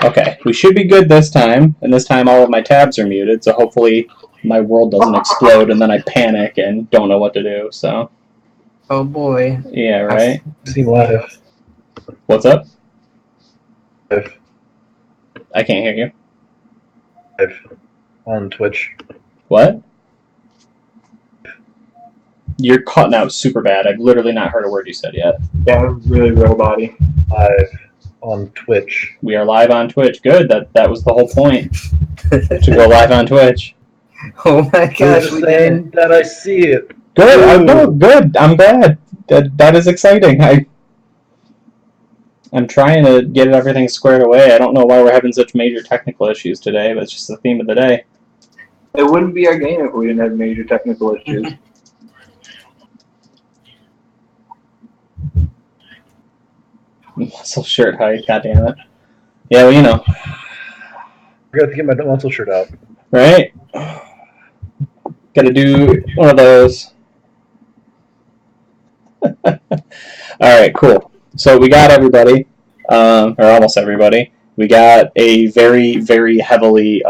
Okay, we should be good this time, and this time all of my tabs are muted, so hopefully my world doesn't explode and then I panic and don't know what to do, so. Oh boy. Yeah, right? See live. What's up? Live. I can't hear you. Live. On Twitch. What? You're cutting out super bad. I've literally not heard a word you said yet. Yeah, really robot-y. Live. On Twitch. We are live on Twitch. Good. That was the whole point. To go live on Twitch. Oh my gosh, we saying did. that I see it. Good. Good. I'm glad. That is exciting. I'm trying to get everything squared away. I don't know why we're having such major technical issues today, but it's just the theme of the day. It wouldn't be our game if we didn't have major technical issues. Muscle shirt height. God damn it. Yeah, well, you know. I forgot to get my muscle shirt out. Right? Gotta do one of those. Alright, cool. So we got everybody, or almost everybody. We got a very, very heavily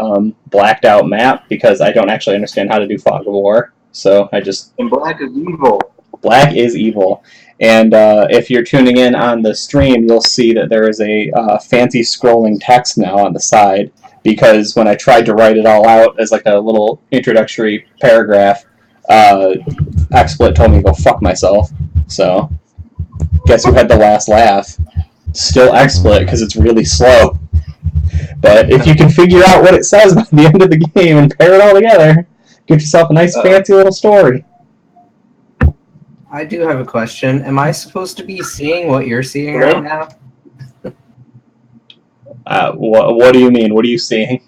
blacked out map because I don't actually understand how to do Fog of War. So I just... And black is evil. Black is evil. And if you're tuning in on the stream, you'll see that there is a fancy scrolling text now on the side, because when I tried to write it all out as like a little introductory paragraph, XSplit told me to go fuck myself. So, guess who had the last laugh? Still XSplit, because it's really slow. But if you can figure out what it says by the end of the game and pair it all together, get yourself a nice fancy little story. I do have a question. Am I supposed to be seeing what you're seeing right now? What do you mean? What are you seeing?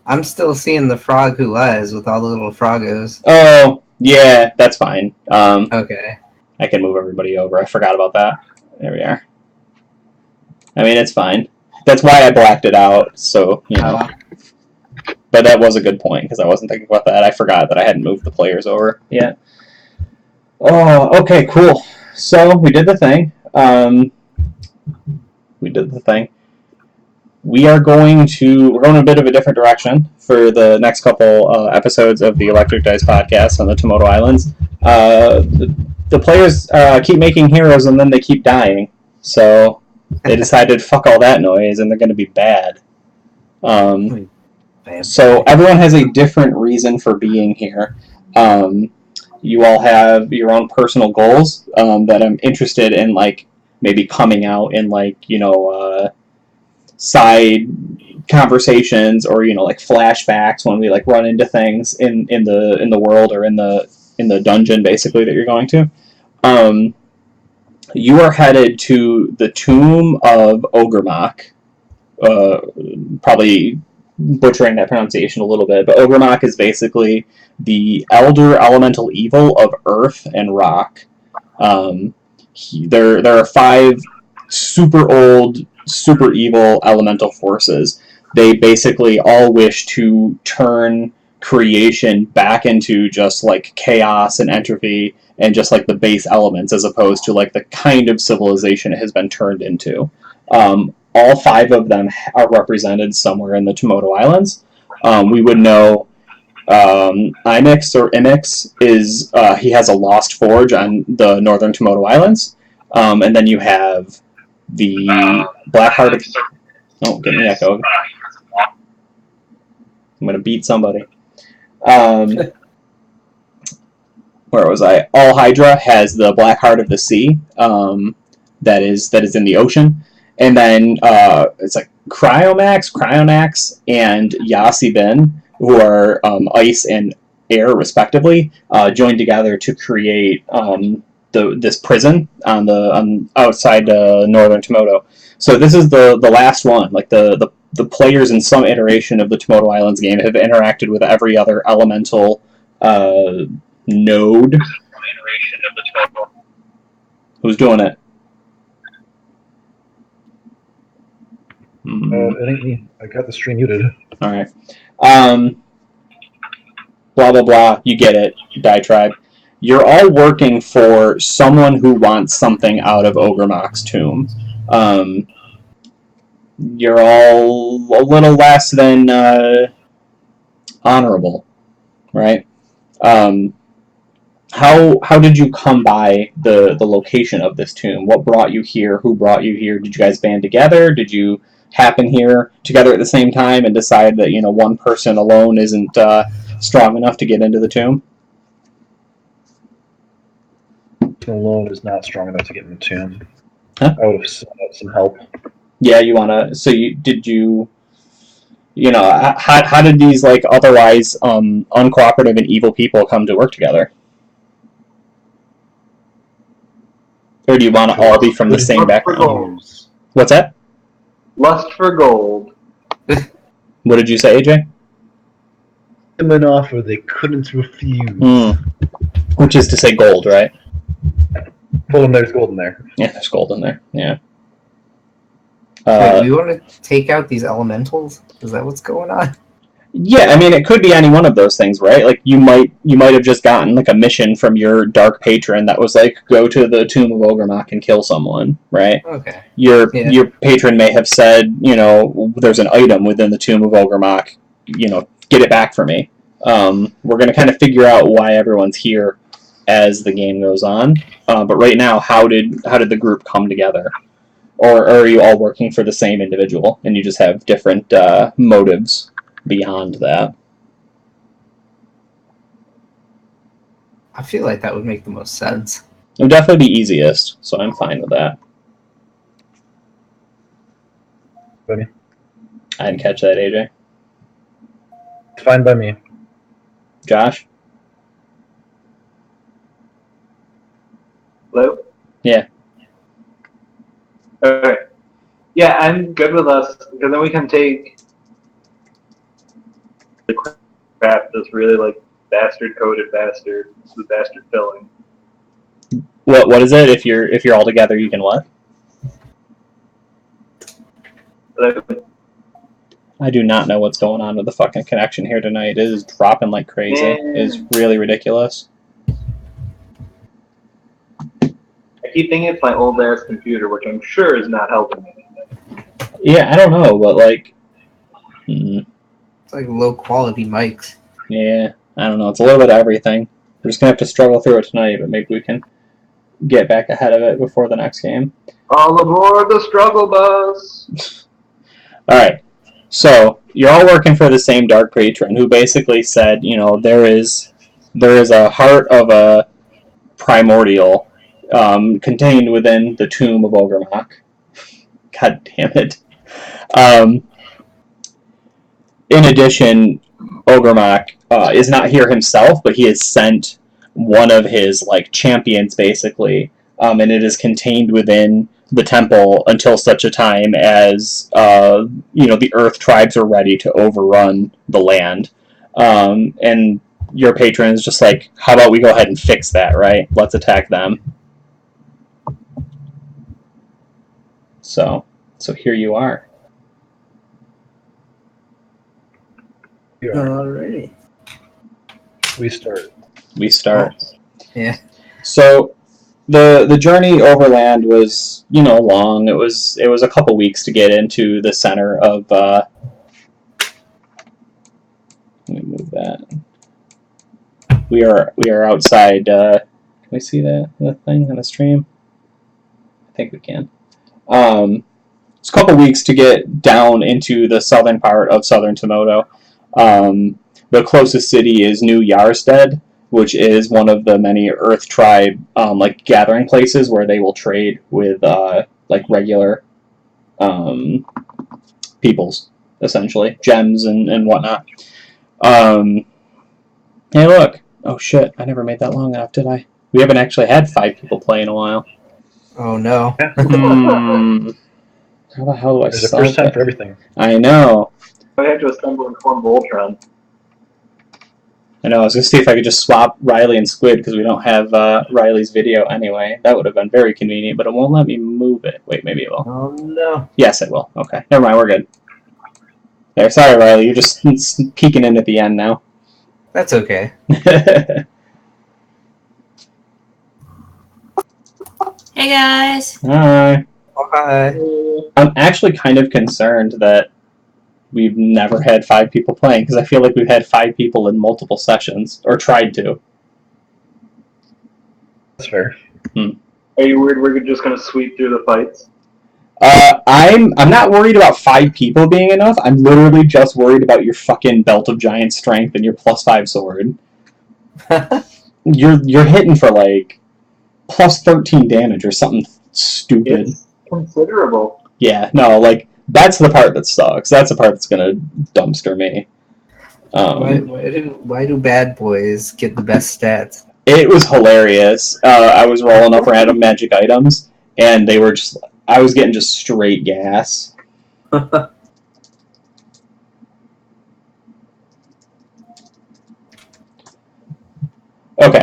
I'm still seeing the frog who lies with all the little froggos. Oh, yeah, that's fine. Okay. I can move everybody over. I forgot about that. There we are. I mean, it's fine. That's why I blacked it out, so, you know. But that was a good point, because I wasn't thinking about that. I forgot that I hadn't moved the players over yet. Oh, okay, cool. So, we did the thing. We're going a bit of a different direction for the next couple episodes of the Electric Dice podcast on the Tomoto Islands. The players keep making heroes and then they keep dying. So they decided, fuck all that noise, and they're going to be bad. So everyone has a different reason for being here. You all have your own personal goals that I'm interested in, like, maybe coming out in, like, you know, side conversations, or, you know, like flashbacks when we like run into things in the world or in the dungeon basically that you're going to. You are headed to the tomb of Ogremok. Probably butchering that pronunciation a little bit, but Ogremok is basically the elder elemental evil of earth and rock. There are 5 super old, super evil elemental forces. They basically all wish to turn creation back into just like chaos and entropy and just like the base elements, as opposed to like the kind of civilization it has been turned into. All 5 of them are represented somewhere in the Tomoto Islands. We would know Imix or Imix is he has a lost forge on the northern Tomoto Islands, and then you have the Blackheart of... Oh, get me echo. I'm gonna beat somebody. Where was I? All Hydra has the Blackheart of the Sea, that is in the ocean, and then it's like Cryonax, and Yasibin, who are ice and air respectively, joined together to create this prison on outside northern Tomoto. So this is the last one. Like the players in some iteration of the Tomoto Islands game have interacted with every other elemental node. Who's doing it? It ain't me. I got the stream muted. All right. Blah blah blah. You get it, Diatribe. You're all working for someone who wants something out of Ogremok's tomb. you're all a little less than honorable, right? How did you come by the location of this tomb? What brought you here? Who brought you here? Did you guys band together? Did you happen here together at the same time and decide that one person alone isn't strong enough to get into the tomb? Alone is not strong enough to get in the tomb. Huh? I would have sought out some help. Yeah, you wanna. So how did these otherwise uncooperative and evil people come to work together? Or do you want to all be from the same background? What's that? Lust for gold. What did you say, AJ? An offer they couldn't refuse. Which is to say gold, right? Well, there's gold in there. Yeah, there's gold in there. Yeah. Wait, do we want to take out these elementals? Is that what's going on? Yeah, I mean, it could be any one of those things, right? Like you might have just gotten a mission from your dark patron that was go to the tomb of Ogremok and kill someone, right? Okay. Your patron may have said, there's an item within the tomb of Ogremok, get it back for me. We're going to kind of figure out why everyone's here as the game goes on. But right now, how did the group come together? Or are you all working for the same individual and you just have different motives beyond that? I feel like that would make the most sense. It would definitely be easiest, so I'm fine with that. By me. I didn't catch that, AJ. It's fine by me. Josh? Hello? Yeah. Alright. Yeah, I'm good with us, because then we can take the crap that's really bastard-coded bastard, the bastard filling. What is it? If you're all together, you can what? I do not know what's going on with the fucking connection here tonight. It is dropping like crazy. It is really ridiculous. I keep thinking it's my old-ass computer, which I'm sure is not helping me. Yeah, I don't know, but It's like low-quality mics. yeah, I don't know. It's a little bit of everything. We're just going to have to struggle through it tonight, but maybe we can get back ahead of it before the next game. All aboard the struggle bus! Alright, so you're all working for the same Dark Patron who basically said, there is a heart of a primordial contained within the tomb of Ogremok. God damn it. In addition, Ogremok is not here himself, but he has sent one of his champions basically, and it is contained within the temple until such a time as the Earth tribes are ready to overrun the land. And your patron is just how about we go ahead and fix that, right? Let's attack them. So here you are. Yeah, Alrighty. we start. We start. Yeah. So the journey overland was long. It was a couple weeks to get into the center of. Let me move that. We are outside. Can we see the thing on the stream? I think we can. It's a couple weeks to get down into the southern part of southern Tomoto. The closest city is New Yarstead, which is one of the many Earth Tribe gathering places where they will trade with regular peoples, essentially gems and whatnot. Hey, look! Oh shit! I never made that long enough, did I? We haven't actually had 5 people play in a while. Oh no. How the hell do I There's a solve first time that? for everything. I know. I have to assemble and form Voltron. I know. I was gonna see if I could just swap Riley and Squid because we don't have Riley's video anyway. That would have been very convenient, but it won't let me move it. Wait, maybe it will. Oh no. Yes, it will. Okay, never mind. We're good. There. Sorry, Riley. You're just peeking in at the end now. That's okay. Hey guys. Hi. Hi. I'm actually kind of concerned that we've never had 5 people playing, because I feel like we've had 5 people in multiple sessions, or tried to. That's fair. Are you worried we're just gonna sweep through the fights? I'm not worried about 5 people being enough. I'm literally just worried about your fucking belt of giant strength and your +5 sword. You're hitting for like +13 damage or something stupid. It's considerable. Yeah, no, like that's the part that sucks. That's the part that's gonna dumpster me. Why do bad boys get the best stats? It was hilarious. I was rolling up random magic items, and they were just. I was getting just straight gas. Okay.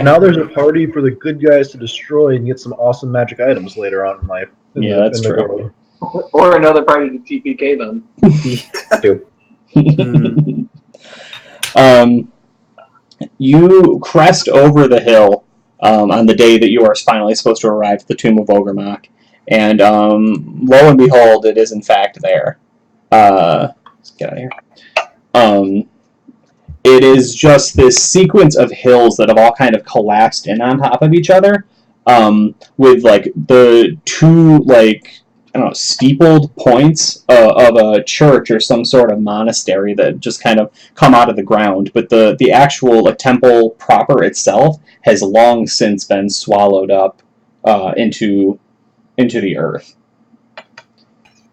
Now there's a party for the good guys to destroy and get some awesome magic items later on in life. That's true. World. Or another party to TPK them. You crest over the hill on the day that you are finally supposed to arrive at the Tomb of Ogremok, and lo and behold, it is in fact there. Let's get out of here. It is just this sequence of hills that have all kind of collapsed in on top of each other, with like the two like I don't know steepled points of a church or some sort of monastery that just kind of come out of the ground, but the actual like, temple proper itself has long since been swallowed up into the earth.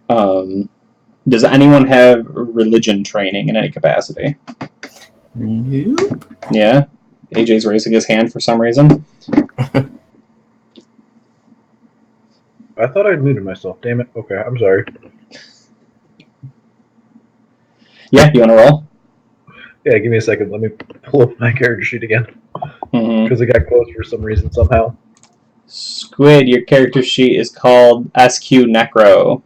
Does anyone have religion training in any capacity? Nope. Yeah? AJ's raising his hand for some reason. I thought I'd muted myself. Damn it. Okay, I'm sorry. Yeah, you want to roll? Yeah, give me a second. Let me pull up my character sheet again. Because it got closed for some reason somehow. Squid, your character sheet is called SQ Necro.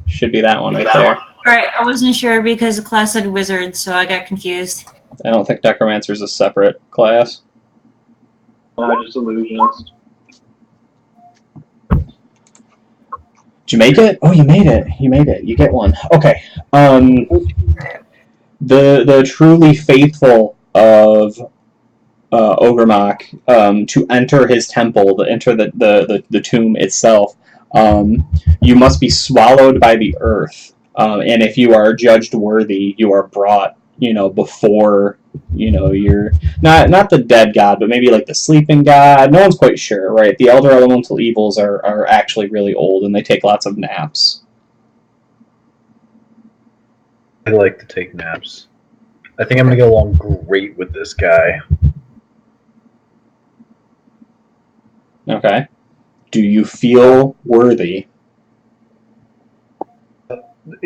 Should be that one right there. Alright, I wasn't sure because the class said wizard, so I got confused. I don't think Necromancer is a separate class. Just illusionist. Did you make it? Oh, you made it. You made it. You get one. Okay. The truly faithful of Ogremok, to enter his temple, to enter the tomb itself, you must be swallowed by the earth. And if you are judged worthy, you are brought, before, you're not the dead god, but maybe like the sleeping god. No one's quite sure, right? The elder elemental evils are actually really old, and they take lots of naps. I like to take naps. I think I'm going to get along great with this guy. Okay. Do you feel worthy?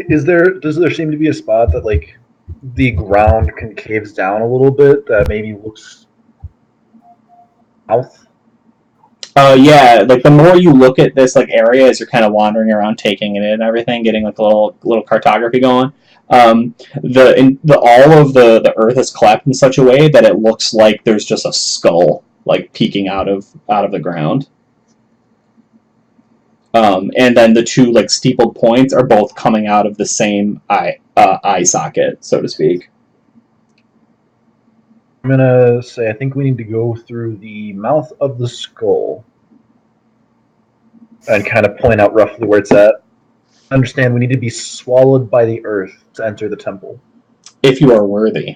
Does there seem to be a spot that like the ground concaves down a little bit that maybe looks south? Yeah, like the more you look at this like area as you're kind of wandering around, taking it in and everything, getting like a little cartography going, all of the earth is collapsed in such a way that it looks like there's just a skull like peeking out of the ground. And then the two like steepled points are both coming out of the same eye socket, so to speak. I'm gonna say I think we need to go through the mouth of the skull and kind of point out roughly where it's at. Understand we need to be swallowed by the earth to enter the temple. If you are worthy.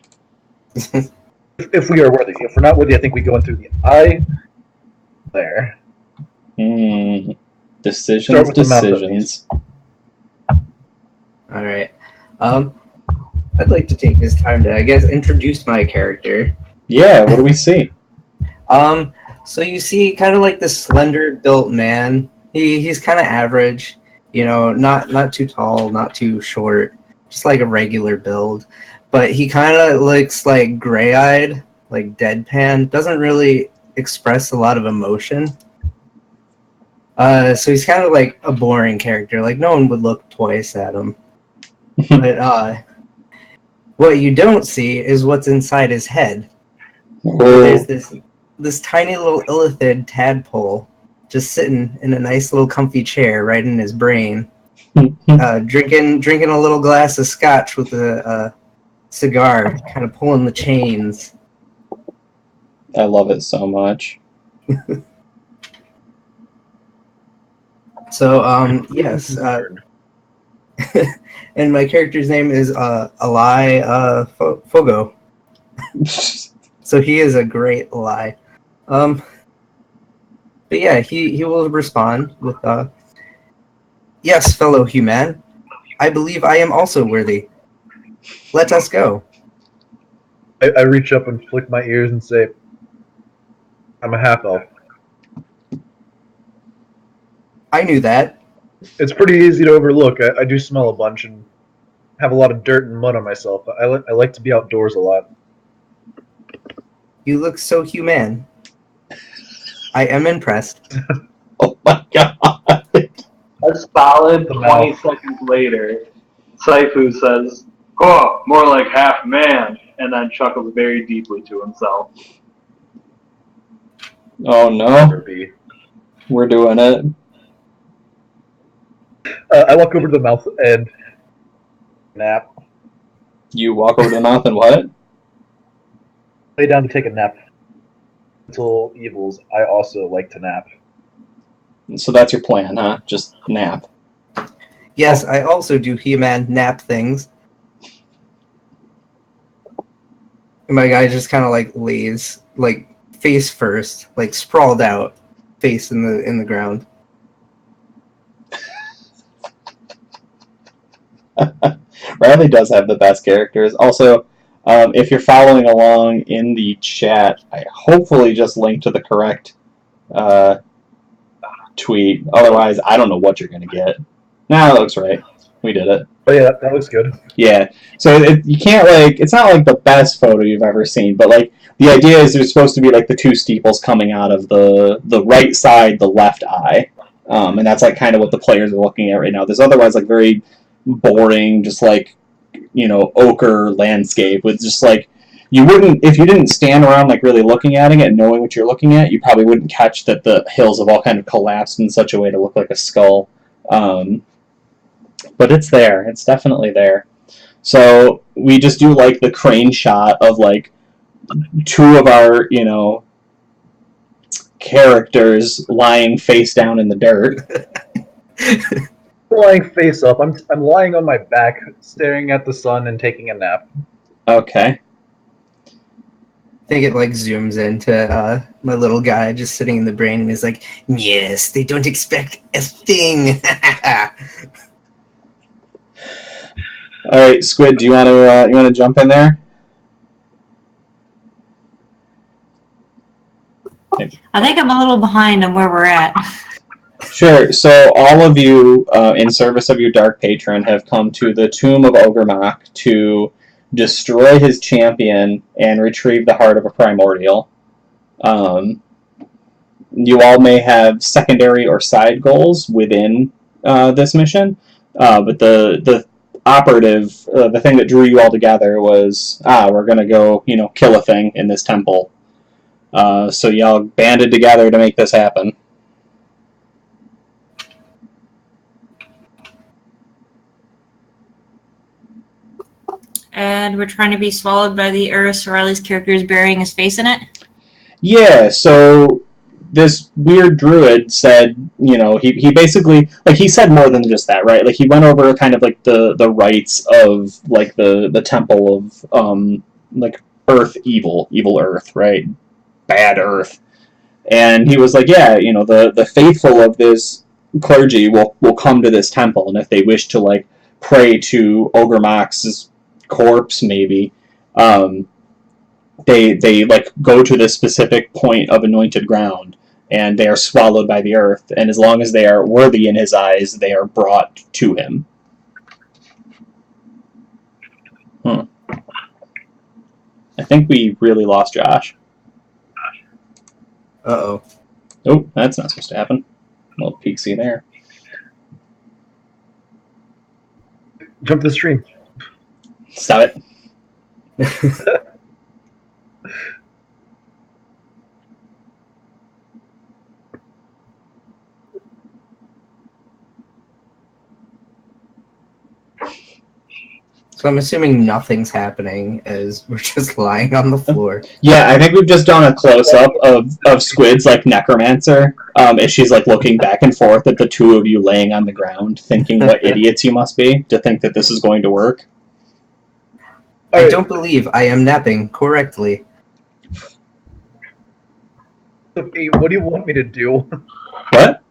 If we are worthy. If we're not worthy, I think we go in through the eye there. Decisions. All right. I'd like to take this time to, I guess, introduce my character. Yeah. What do we see? So you see, kind of like this slender-built man. He's kind of average. Not too tall, not too short. Just like a regular build. But he kind of looks like gray-eyed, like deadpan. Doesn't really express a lot of emotion. So he's kind of like a boring character. Like no one would look twice at him. But what you don't see is what's inside his head. There's this tiny little illithid tadpole just sitting in a nice little comfy chair right in his brain, drinking a little glass of scotch with a cigar, kind of pulling the chains. I love it so much. So, yes, and my character's name is Eli Fogo. So he is a great lie. But yeah, he will respond with, yes, fellow human, I believe I am also worthy. Let us go. I reach up and flick my ears and say, I'm a half elf. I knew that. It's pretty easy to overlook. I do smell a bunch and have a lot of dirt and mud on myself. I like to be outdoors a lot. You look so human. I am impressed. Oh my god. A solid The 20 mouth. seconds later, Saifu says, "Oh, more like half man," and then chuckles very deeply to himself. Oh no, Never be. we're doing it. I walk over to the mouth and nap. You walk over to the mouth and what? Lay down to take a nap. Mental evils, I also like to nap. So that's your plan, huh? Just nap. Yes, I also do He-Man nap things. And my guy just kind of like lays like face first, like sprawled out, face in the ground. Riley does have the best characters. Also, if you're following along in the chat, I hopefully just linked to the correct tweet. Otherwise, I don't know what you're going to get. Nah, that looks right. We did it. Oh yeah, that looks good. Yeah. So you can't, like, it's not like the best photo you've ever seen, but, like, the idea is there's supposed to be, like, the two steeples coming out of the right side, the left eye. And that's, like, kind of what the players are looking at right now. There's otherwise, like, very boring, just, like, you know, ochre landscape with just, like, you wouldn't, if you didn't stand around, like, really looking at it and knowing what you're looking at, you probably wouldn't catch that the hills have all kind of collapsed in such a way to look like a skull. But it's there. It's definitely there. So we just do, like, the crane shot of, like, two of our, you know, characters lying face down in the dirt. Lying face up. I'm lying on my back, staring at the sun and taking a nap. Okay. I think it like zooms into my little guy just sitting in the brain and is like, yes, they don't expect a thing. All right, Squid, do you want to jump in there? I think I'm a little behind on where we're at. Sure. So all of you, in service of your Dark Patron, have come to the Tomb of Ogremok to destroy his champion and retrieve the heart of a primordial. You all may have secondary or side goals within this mission, but the operative, the thing that drew you all together was, we're going to go, you know, kill a thing in this temple. So y'all banded together to make this happen. And we're trying to be swallowed by the earth, so Riley's character is burying his face in it. Yeah, so this weird druid said, you know, he basically, like, he said more than just that, right? Like, he went over kind of, like, the rites of, like, the temple of, like, earth evil earth, right? Bad earth. And he was like, yeah, you know, the faithful of this clergy will come to this temple, and if they wish to, like, pray to Ogremok's corpse, maybe, they like go to this specific point of anointed ground, and they are swallowed by the earth, and as long as they are worthy in his eyes, they are brought to him. I think we really lost Josh. Uh-oh. Oh, that's not supposed to happen. A little peeksy there. Jump the stream. Stop it. So I'm assuming nothing's happening as we're just lying on the floor. Yeah, I think we've just done a close-up of Squid's, like, necromancer, as she's, like, looking back and forth at the two of you laying on the ground, thinking what idiots you must be to think that this is going to work. I don't believe I am napping correctly. Eight, what do you want me to do? What?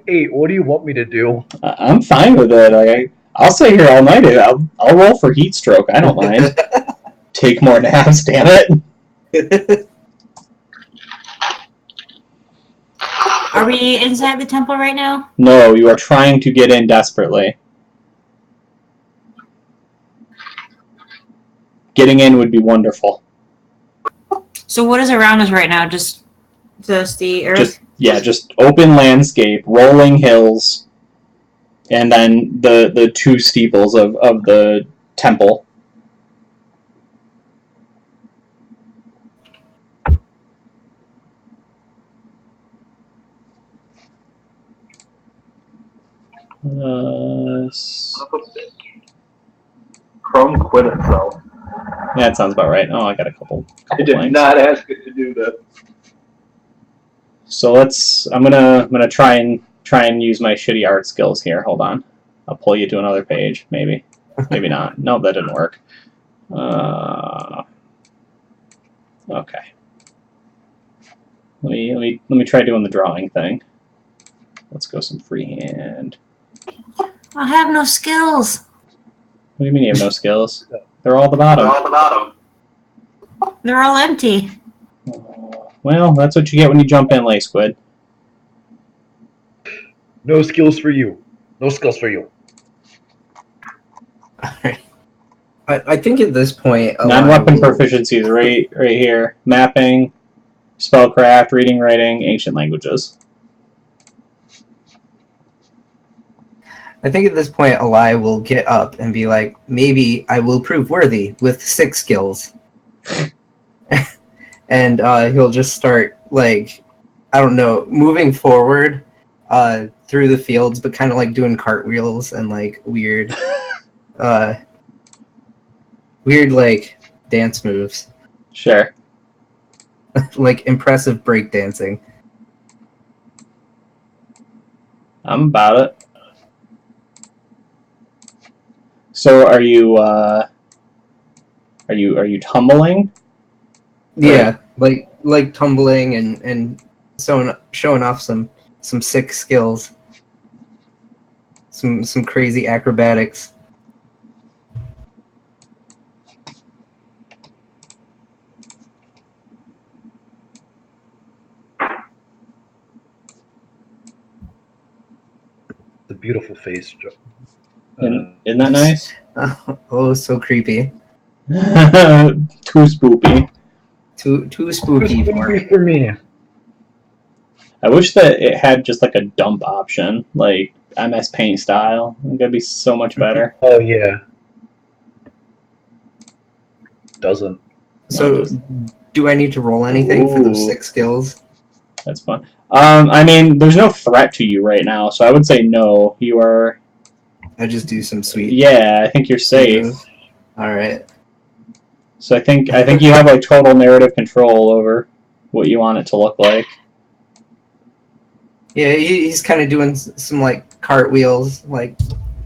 Eight, what do you want me to do? I'm fine with it. I'll stay here all night. I'll roll for heat stroke. I don't mind. Take more naps, damn it. Are we inside the temple right now? No, you are trying to get in desperately. Getting in would be wonderful. So what is around us right now? Just the earth? Just open landscape, rolling hills, and then the two steeples of the temple. Chrome quit itself. Yeah, that sounds about right. Oh, I got a couple I did blanks. not ask it to do that. So I'm gonna try and use my shitty art skills here. Hold on. I'll pull you to another page, maybe. Maybe not. No, that didn't work. Okay. Let me try doing the drawing thing. Let's go some freehand. I have no skills. What do you mean you have no skills? They're all at the bottom. They're all empty. Well, that's what you get when you jump in, Lay Squid. No skills for you. No skills for you. I think at this point, Non-weapon proficiencies right here. Mapping, spellcraft, reading, writing, ancient languages. I think at this point, Eli will get up and be like, maybe I will prove worthy with 6 skills. And he'll just start, like, I don't know, moving forward through the fields, but kind of like doing cartwheels and like weird, like dance moves. Sure. Like impressive breakdancing. I'm about it. So are you tumbling? Yeah, like tumbling and showing off some sick skills. Some crazy acrobatics. The beautiful face. Isn't that nice? Oh, so creepy. Too spoopy. Too spooky for me. I wish that it had just like a dump option, like MS Paint style. I think that'd be so much better. Oh yeah. Doesn't. So, do I need to roll anything for those Ooh. 6 skills? That's fun. I mean, there's no threat to you right now, so I would say no. You are. I just do some sweet. Yeah, I think you're safe. All right. So I think you have like total narrative control over what you want it to look like. Yeah, he's kind of doing some like cartwheels, like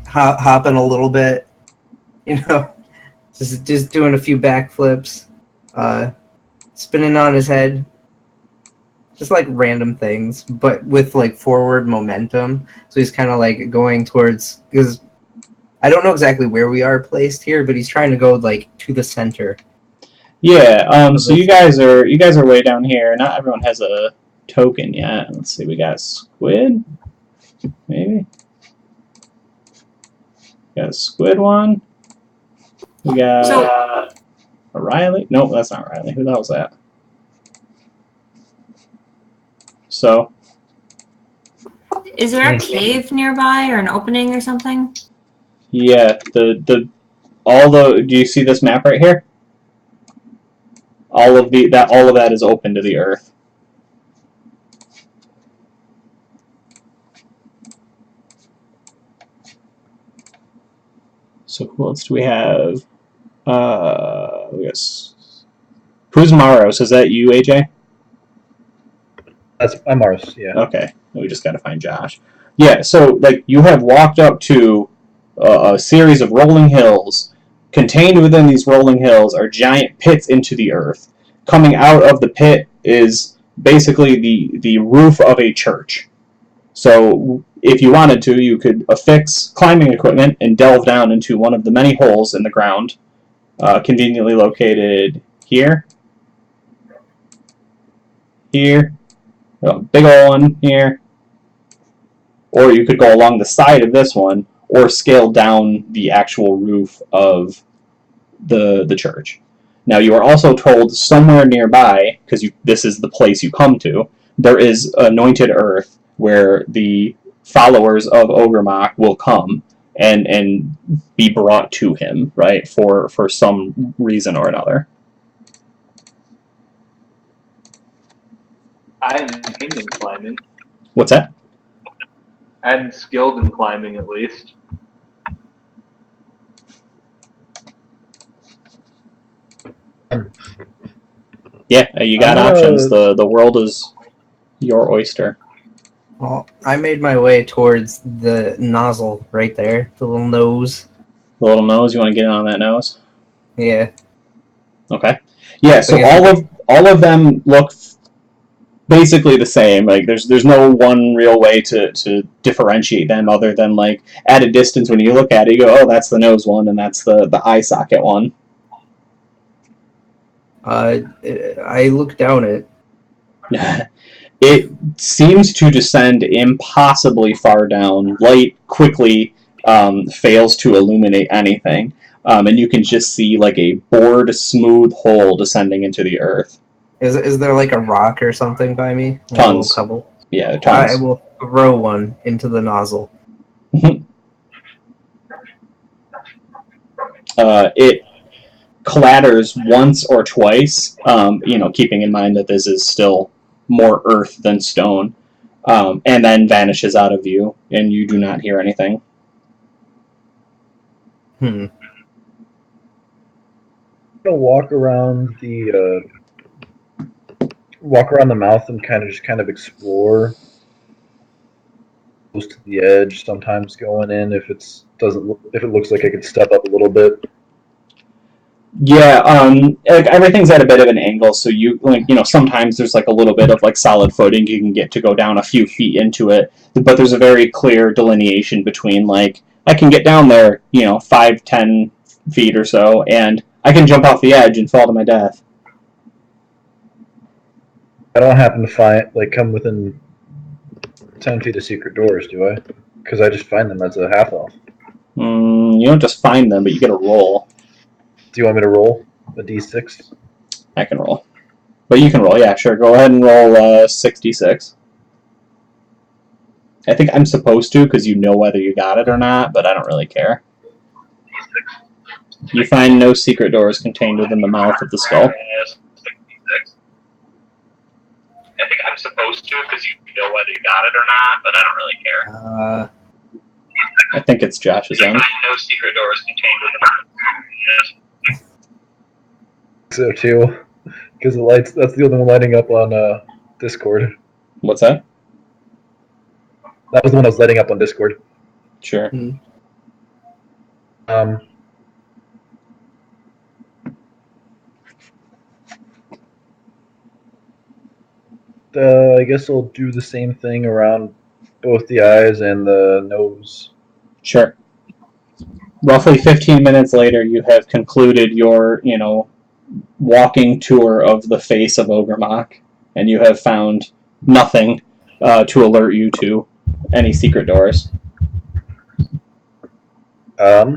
hopping a little bit, you know, just doing a few backflips, spinning on his head, just like random things, but with like forward momentum. So he's kind of like going towards, because I don't know exactly where we are placed here, but he's trying to go like to the center. Yeah. So you guys are way down here. Not everyone has a token yet. Let's see. We got Squid. Maybe. Got a Squid one. We got a Riley. Nope, that's not Riley. Who the hell's that? So. Is there a cave nearby or an opening or something? Yeah. Do you see this map right here? All of that is open to the earth. So who else do we have? Yes. Who's Maros? Is that you, AJ? I'm Mars. Yeah. Okay, we just got to find Josh. Yeah, so like you have walked up to a series of rolling hills. Contained within these rolling hills are giant pits into the earth. Coming out of the pit is basically the roof of a church. So if you wanted to, you could affix climbing equipment and delve down into one of the many holes in the ground, conveniently located here, here, a big old one here, or you could go along the side of this one, or scale down the actual roof of the church. Now you are also told somewhere nearby, because this is the place you come to, there is anointed earth where the followers of Ogremok will come and be brought to him, right, for some reason or another. I'm king in climbing. What's that? I'm skilled in climbing, at least. Yeah, you got options. The world is your oyster. Well, I made my way towards the nozzle right there, the little nose. The little nose. You want to get in on that nose? Yeah. Okay. Yeah. So all of them look basically the same. Like there's no one real way to differentiate them other than like at a distance when you look at it, you go, oh, that's the nose one, and that's the eye socket one. I looked down it. It seems to descend impossibly far down. Light quickly fails to illuminate anything, and you can just see like a bored, smooth hole descending into the earth. Is there like a rock or something by me? Like Tons. a little pebble? Yeah, tons. I will throw one into the nozzle. It clatters once or twice, keeping in mind that this is still more earth than stone, and then vanishes out of view, and you do not hear anything. I'm gonna walk around the mouth and kind of explore close to the edge. Sometimes going in if it looks like I could step up a little bit. Yeah, like everything's at a bit of an angle, so sometimes there's like a little bit of like solid footing you can get to go down a few feet into it, but there's a very clear delineation between like I can get down there, 5-10 feet or so, and I can jump off the edge and fall to my death. I don't happen to come within 10 feet of secret doors, do I? Because I just find them as a half elf. You don't just find them, but you get a roll. Do you want me to roll a d6? I can roll. But you can roll, yeah, sure. Go ahead and roll 66. I think I'm supposed to because you know whether you got it or not, but I don't really care. You find no secret doors contained within the mouth of the skull. I think I'm supposed to because you know whether you got it or not, but I don't really care. I think it's Josh's end. I find no secret doors contained within the mouth. So too, because the lights. That's the only one lighting up on Discord. What's that? That was the one I was lighting up on Discord. Sure. I guess I'll do the same thing around both the eyes and the nose. Sure. Roughly 15 minutes later, you have concluded your, walking tour of the face of Ogremok, and you have found nothing to alert you to any secret doors. I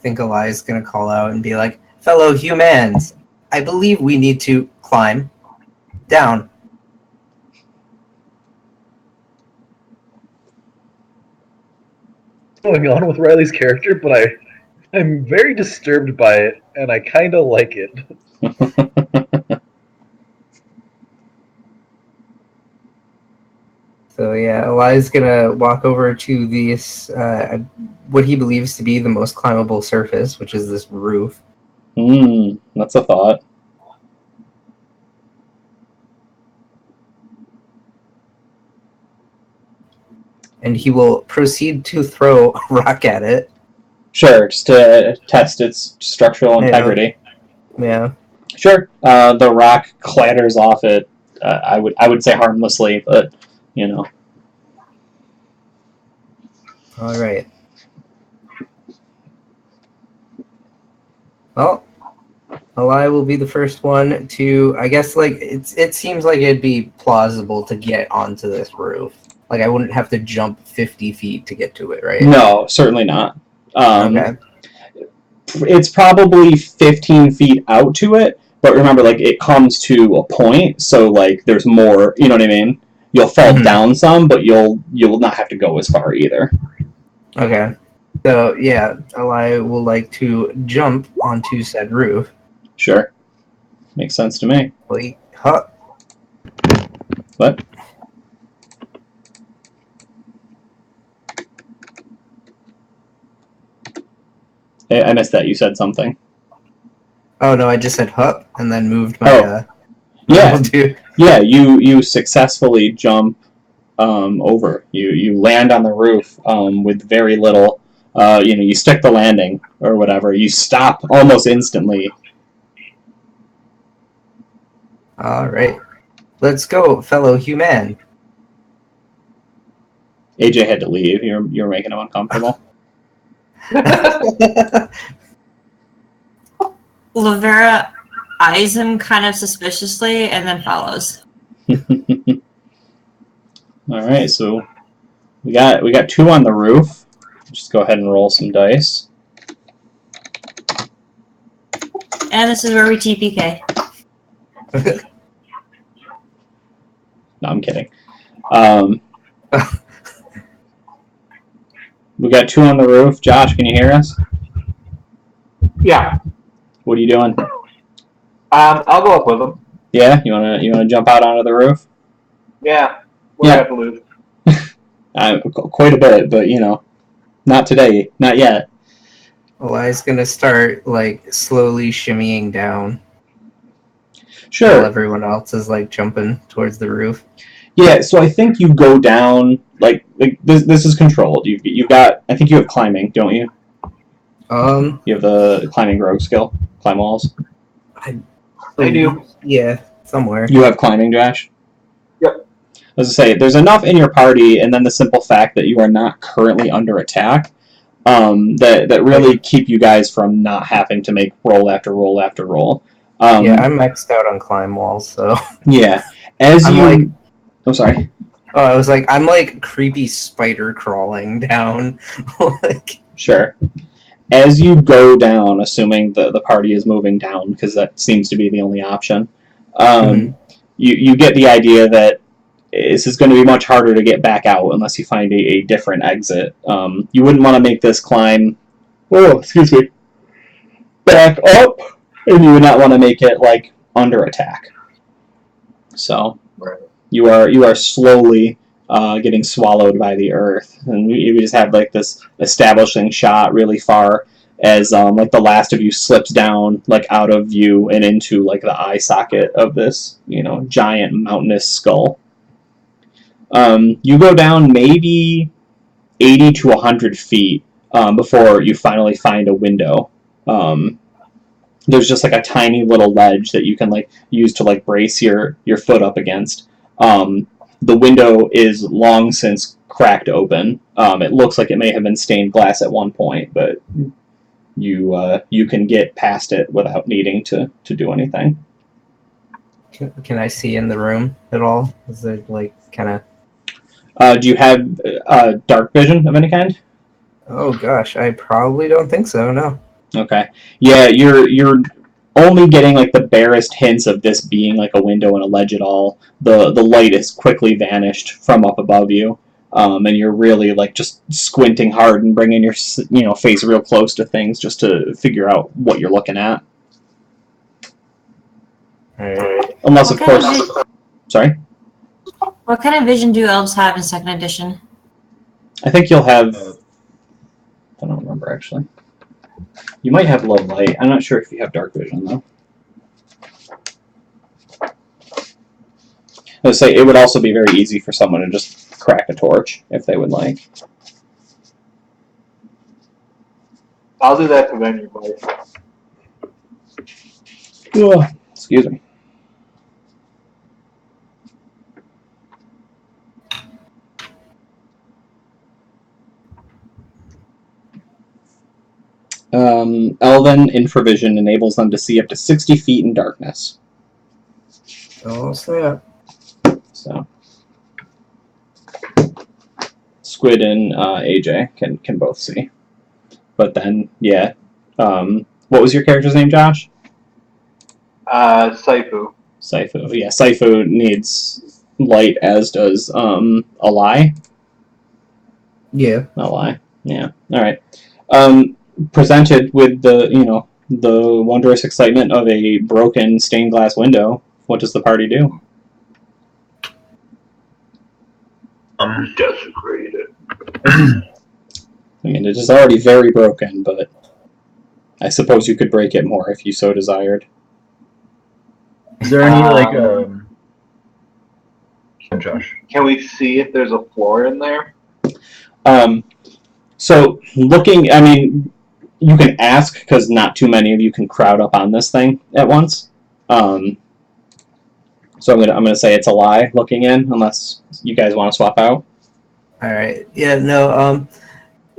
think Eli's gonna call out and be like, "Fellow humans, I believe we need to climb down." Going on with Riley's character, but I'm very disturbed by it, and I kind of like it. So yeah, Eli's gonna walk over to this what he believes to be the most climbable surface, which is this roof. That's a thought. And he will proceed to throw a rock at it. Sure, just to test its structural integrity. Yeah. Sure. The rock clatters off it. I would say harmlessly, but you know. All right. Well, Eli will be the first one to. I guess like it seems like it'd be plausible to get onto this roof. Like I wouldn't have to jump 50 feet to get to it, right? No, certainly not. Okay. It's probably 15 feet out to it, but remember, like, it comes to a point, so, like, there's more, you know what I mean? You'll fall down some, but you'll not have to go as far either. Okay. So, yeah, Eli will like to jump onto said roof. Sure. Makes sense to me. Wait, huh? What? Hey, I missed that. You said something. Oh, no, I just said hup and then moved my, yeah. dude. Yeah, you successfully jump over. You land on the roof with very little. You stick the landing or whatever. You stop almost instantly. All right. Let's go, fellow human. AJ had to leave. You're making him uncomfortable. Lavera eyes him kind of suspiciously and then follows. All right, so we got 2 on the roof. Just go ahead and roll some dice. And this is where we TPK. No, I'm kidding. We got 2 on the roof. Josh, can you hear us? Yeah. What are you doing? I'll go up with them. Yeah, you wanna jump out onto the roof? Yeah. We're at the loop. Quite a bit, but not today, not yet. Eli's gonna start like slowly shimmying down. Sure. While everyone else is like jumping towards the roof. Yeah, so I think you go down like this is controlled. You've got, I think you have climbing, don't you? You have the climbing rogue skill, climb walls. I do. Yeah, somewhere. You have climbing, Josh? Yep. As I say, there's enough in your party, and then the simple fact that you are not currently under attack, that really keep you guys from not having to make roll after roll after roll. Yeah, I'm maxed out on climb walls, so. Yeah, I'm sorry. Oh, I was like, I'm like creepy spider crawling down. Like. Sure. As you go down, assuming the party is moving down, because that seems to be the only option, you get the idea that this is going to be much harder to get back out unless you find a different exit. You wouldn't want to make this climb, back up, and you would not want to make it like under attack. So you are slowly getting swallowed by the earth, and we just have like this establishing shot really far as like the last of you slips down like out of view and into like the eye socket of this giant mountainous skull. You go down maybe 80 to 100 feet before you finally find a window. There's just like a tiny little ledge that you can like use to like brace your foot up against. The window is long since cracked open. It looks like it may have been stained glass at one point, but you can get past it without needing to do anything. Can I see in the room at all? Is it like kind of? Do you have dark vision of any kind? Oh gosh, I probably don't think so. No. Okay. Yeah, you're only getting like the barest hints of this being like a window and a ledge at all. The light is quickly vanished from up above you, and you're really like just squinting hard and bringing your face real close to things just to figure out what you're looking at. All right. Unless of course, sorry. What kind of vision do elves have in 2nd edition? I think you'll have. I don't remember actually. You might have low light. I'm not sure if you have dark vision though. I would say it would also be very easy for someone to just crack a torch if they would like. I'll do that to venue boys. Ugh, excuse me. Elven infravision enables them to see up to 60 feet in darkness. Oh, snap. So, Squid and AJ can both see. But then, yeah. What was your character's name, Josh? Saifu. Saifu. Yeah, Saifu needs light, as does Alai. Yeah. Alai. Yeah. All right. Presented with the wondrous excitement of a broken stained glass window, what does the party do? Desecrate it. I mean, it is already very broken, but I suppose you could break it more if you so desired. Is there any Josh? Can we see if there's a floor in there? So looking, I mean, you can ask because not too many of you can crowd up on this thing at once. So I'm gonna say it's a lie looking in, unless you guys want to swap out. All right. Yeah. No.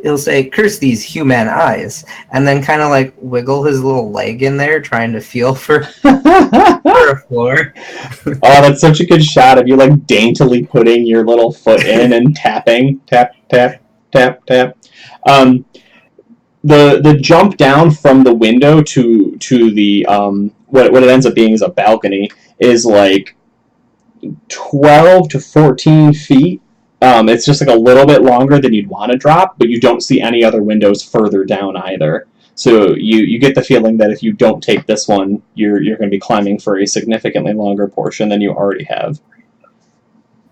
He'll say, "Curse these human eyes," and then kind of like wiggle his little leg in there, trying to feel for a floor. Oh, that's such a good shot of you like daintily putting your little foot in and tapping, tap, tap, tap, tap. The jump down from the window to the what it ends up being is a balcony is like 12 to 14 feet. It's just like a little bit longer than you'd want to drop, but you don't see any other windows further down either. So you get the feeling that if you don't take this one, you're going to be climbing for a significantly longer portion than you already have.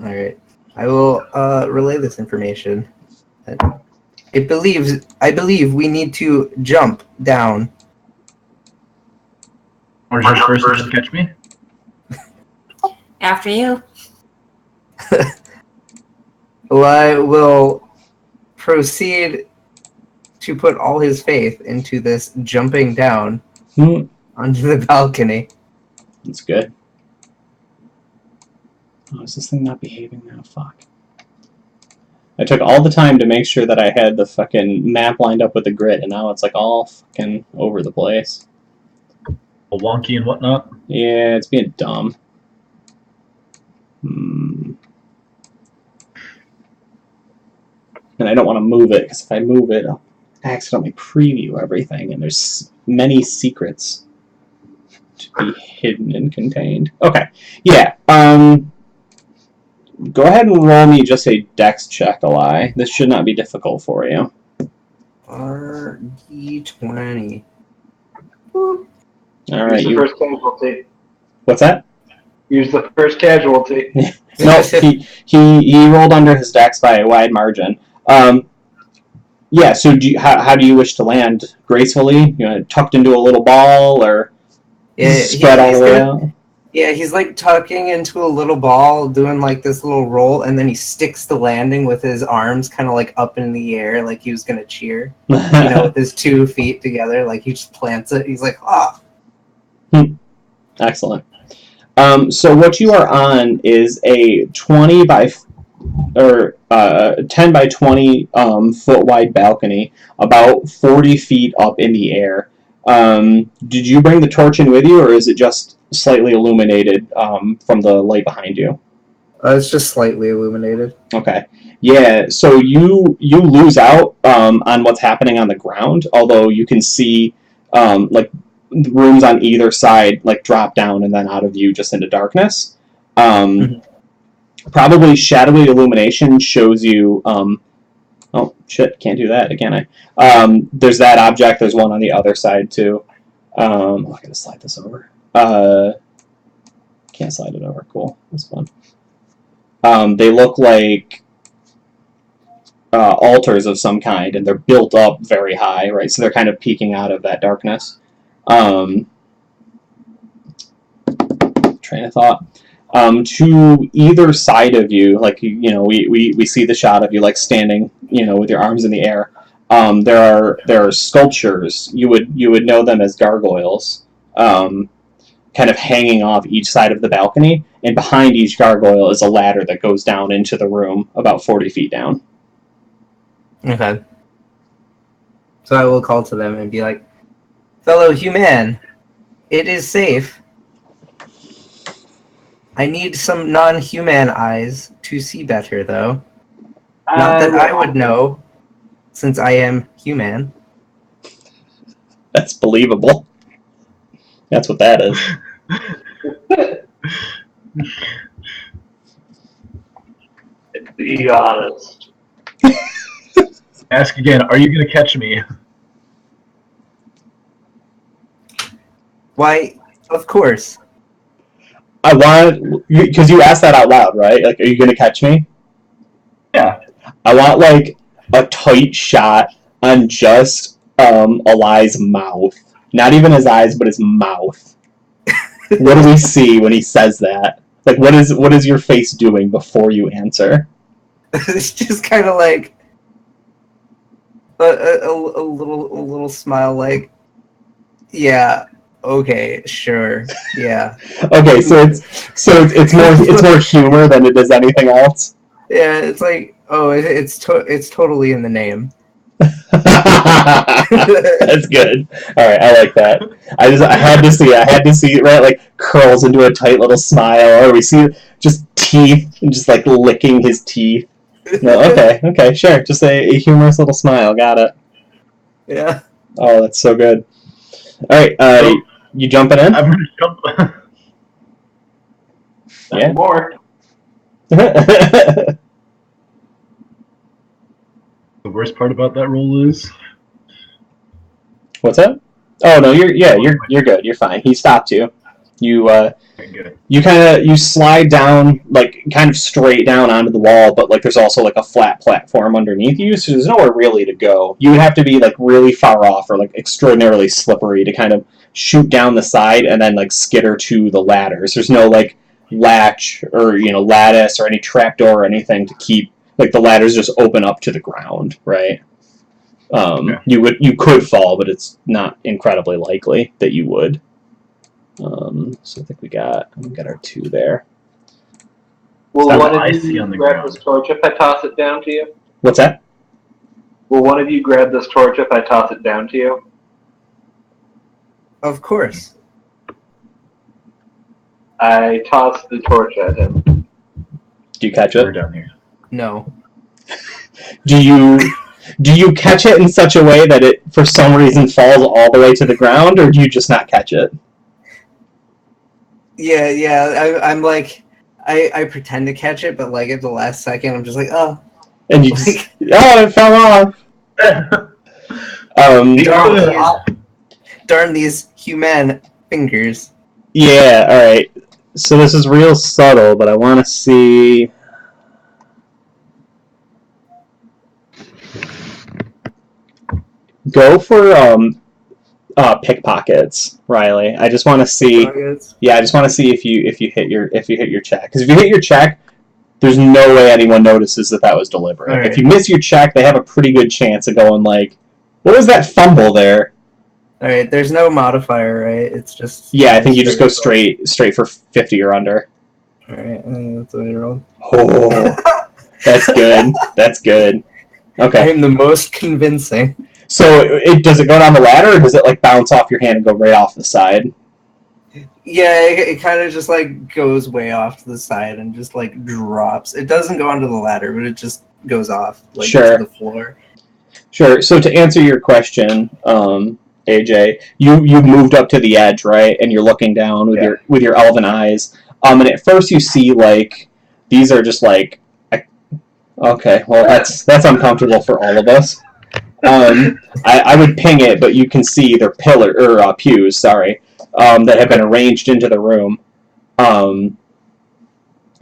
All right. I will relay this information. I believe we need to jump down. Or just first to catch me? After you. Well, I will proceed to put all his faith into this jumping down onto the balcony. That's good. Oh, is this thing not behaving now? Fuck. I took all the time to make sure that I had the fucking map lined up with the grid, and now it's like all fucking over the place. All wonky and whatnot? Yeah, it's being dumb. And I don't want to move it, because if I move it, I'll accidentally preview everything, and there's many secrets to be hidden and contained. Okay, yeah, go ahead and roll me just a dex check, Alai. This should not be difficult for you. RD20. Alright, Use the first casualty. What's that? Use the first casualty. No, he rolled under his dex by a wide margin. Yeah, so how do you wish to land? Gracefully? You know, tucked into a little ball, or spread all the way out? Yeah, he's like tucking into a little ball, doing like this little roll, and then he sticks the landing with his arms kind of like up in the air, like he was gonna cheer. With his 2 feet together, like he just plants it. He's like, ah. Excellent. So what you are on is a 10 by 20 foot wide balcony, about 40 feet up in the air. Did you bring the torch in with you, or is it just slightly illuminated from the light behind you? It's just slightly illuminated. Okay. Yeah, so you lose out on what's happening on the ground, although you can see like rooms on either side like drop down and then out of view just into darkness. Probably shadowy illumination shows you oh shit, can't do that, can I? There's that object, there's one on the other side too. I gotta slide this over. Can't slide it over. Cool, that's fun. They look like altars of some kind, and they're built up very high, right? So they're kind of peeking out of that darkness. Train of thought. To either side of you, like we see the shot of you like standing, with your arms in the air. There are sculptures. You would know them as gargoyles, kind of hanging off each side of the balcony, and behind each gargoyle is a ladder that goes down into the room about 40 feet down. Okay. So I will call to them and be like, fellow human, it is safe. I need some non-human eyes to see better, though. Not that I would know, since I am human. That's believable. That's what that is. Be honest. Ask again, are you going to catch me? Why, of course. I want, because you asked that out loud, right? Like, are you going to catch me? Yeah. I want, like, a tight shot on just Eli's mouth. Not even his eyes, but his mouth. What do we see when he says that? Like, what is your face doing before you answer? It's just kind of like a little smile, like, yeah, okay, sure, yeah. Okay, so it's more humor than it is anything else. Yeah, it's like, oh, it's totally in the name. That's good. All right, I like that. I had to see it, right? Like curls into a tight little smile, or we see just teeth and just like licking his teeth. No, okay, sure. Just a humorous little smile. Got it. Yeah. Oh, that's so good. All right, you jumping in? I'm going to jump. Yeah. More. The worst part about that roll is What's that? Oh no, you're good. You're fine. He stopped you. You slide down, like kind of straight down onto the wall, but like there's also like a flat platform underneath you, so there's nowhere really to go. You would have to be like really far off or like extraordinarily slippery to kind of shoot down the side and then like skitter to the ladders. There's no like latch or lattice or any trapdoor or anything to keep, like the ladders just open up to the ground, right? You could fall, but it's not incredibly likely that you would. So I think we got our 2 there. Will That's one what I of see you on the grab ground. this torch if I toss it down to you? What's that? Will one of you grab this torch if I toss it down to you? Of course. I toss the torch at him. Do you catch We're it? down here. No. Do you catch it in such a way that it, for some reason, falls all the way to the ground, or do you just not catch it? Yeah. I'm like, I pretend to catch it, but like at the last second, I'm just like, oh. And you just, it fell off. Darn these human fingers. Yeah, alright. So this is real subtle, but I want to see... Go for pickpockets, Riley. I just want to see. Yeah, I just want to see if you hit your check. Because if you hit your check, there's no way anyone notices that was deliberate. Right. If you miss your check, they have a pretty good chance of going like, "What was that fumble there?" All right, there's no modifier, right? It's just. Yeah, I think you just go straight for 50 or under. All right, that's what I rolled. Oh, that's good. That's good. Okay. I am the most convincing. So does it go down the ladder, or does it like bounce off your hand and go right off the side? Yeah, it kind of just like goes way off to the side and just like drops. It doesn't go onto the ladder, but it just goes off like Sure. to the floor. Sure. So to answer your question, AJ, you moved up to the edge, right? And you're looking down with your elven eyes. And at first you see like these are just like, okay, well that's uncomfortable for all of us. I would ping it, but you can see they're pews, that have been arranged into the room.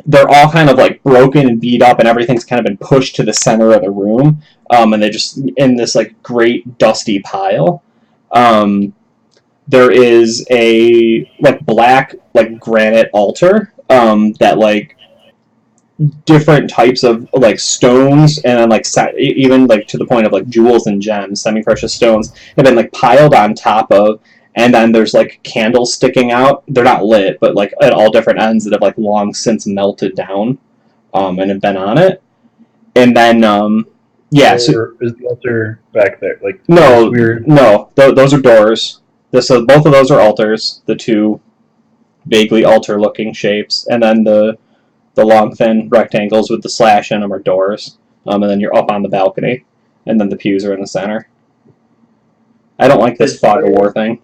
they're all kind of like broken and beat up, and everything's kind of been pushed to the center of the room, and they're just in this like great dusty pile. There is a like black like granite altar that like different types of like stones and then like even like to the point of like jewels and gems, semi-precious stones have been like piled on top of, and then there's like candles sticking out. They're not lit, but like at all different ends that have like long since melted down and have been on it. And then yeah, so is the altar back there? Like no, weird. no, those are doors. So both of those are altars, the two vaguely altar-looking shapes, and then the long, thin rectangles with the slash in them are doors, and then you're up on the balcony, and then the pews are in the center. I don't like this fog of war thing.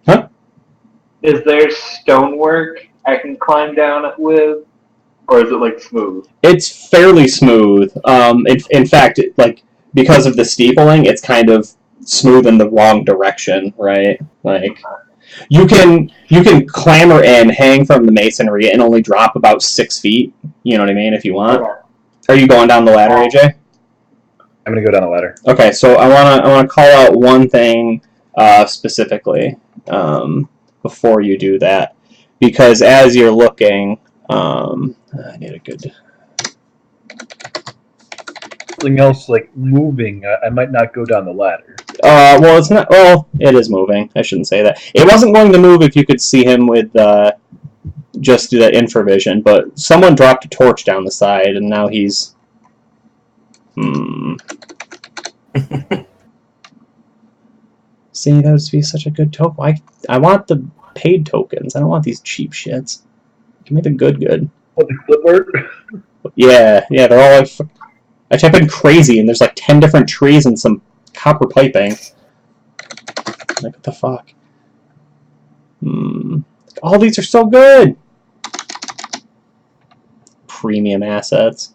Huh? Is there stonework I can climb down it with, or is it like smooth? It's fairly smooth. In fact, like because of the steepling, it's kind of smooth in the wrong direction, right? Like you can clamber in, hang from the masonry, and only drop about 6 feet. You know what I mean? If you want. Okay. Are you going down the ladder, AJ? I'm gonna go down the ladder. Okay, so I wanna call out one thing specifically before you do that, because as you're looking, I need a good. Something else like moving. I might not go down the ladder. Well, it's not. Well, it is moving. I shouldn't say that. It wasn't going to move if you could see him with just do that infravision. But someone dropped a torch down the side, and now he's. See, that would be such a good token. I want the paid tokens. I don't want these cheap shits. Give me the good. What, the clip art? Yeah, they're all like. I type in crazy, and there's like 10 different trees and some copper piping. Like, what the fuck? All these are so good! Premium assets.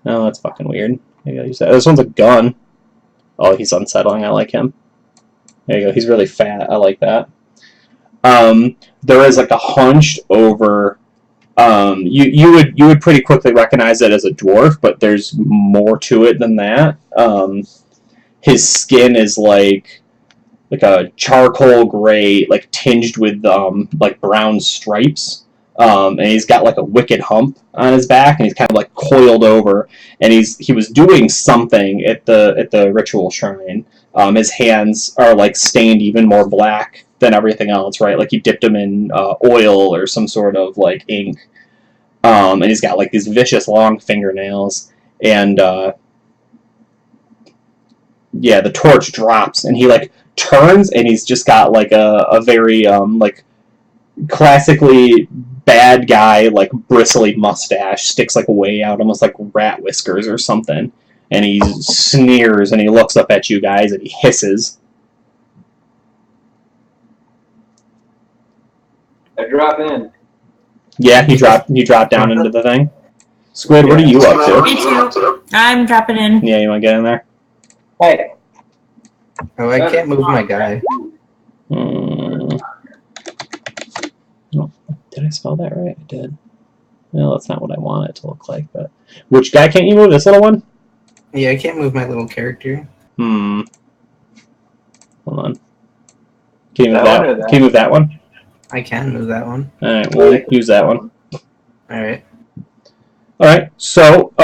Oh, that's fucking weird. Maybe I'll use that. This one's a gun. Oh, he's unsettling. I like him. There you go. He's really fat. I like that. There is like a hunched over... you would pretty quickly recognize it as a dwarf, but there's more to it than that. His skin is like a charcoal gray, like tinged with like brown stripes, and he's got like a wicked hump on his back, and he's kind of like coiled over, and he was doing something at the ritual shrine. His hands are like stained even more black than everything else, right? Like you dipped him in oil or some sort of like ink. And he's got like these vicious long fingernails, and yeah, the torch drops, and he like turns, and he's just got like a very like classically bad guy like bristly mustache, sticks like way out, almost like rat whiskers or something, and he sneers, and he looks up at you guys, and he hisses. I drop in. Yeah, he dropped down into the thing. Squid, what are you up to? Me too. I'm dropping in. Yeah, you want to get in there? Hey. Oh, I can't move my guy. Oh, did I spell that right? I did. Well, that's not what I want it to look like. But which guy can't you move? This little one? Yeah, I can't move my little character. Hold on. Can you move That that? one or that? Can you move that one? I can move that one. All right, we'll use that one. Alright. All right. So,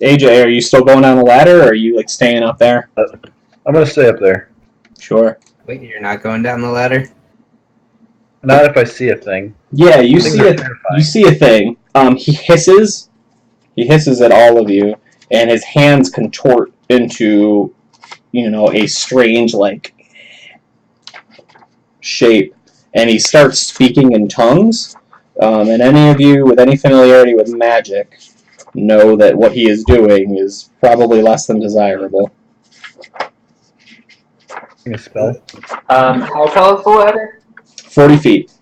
AJ, are you still going down the ladder, or are you like staying up there? I'm gonna stay up there. Sure. Wait, you're not going down the ladder? Not if I see a thing. Yeah, you I think see that's a terrifying. you see a thing. He hisses. He hisses at all of you, and his hands contort into, a strange like shape, and he starts speaking in tongues. And any of you with any familiarity with magic know that what he is doing is probably less than desirable. A spell. How tall is the ladder? 40 feet.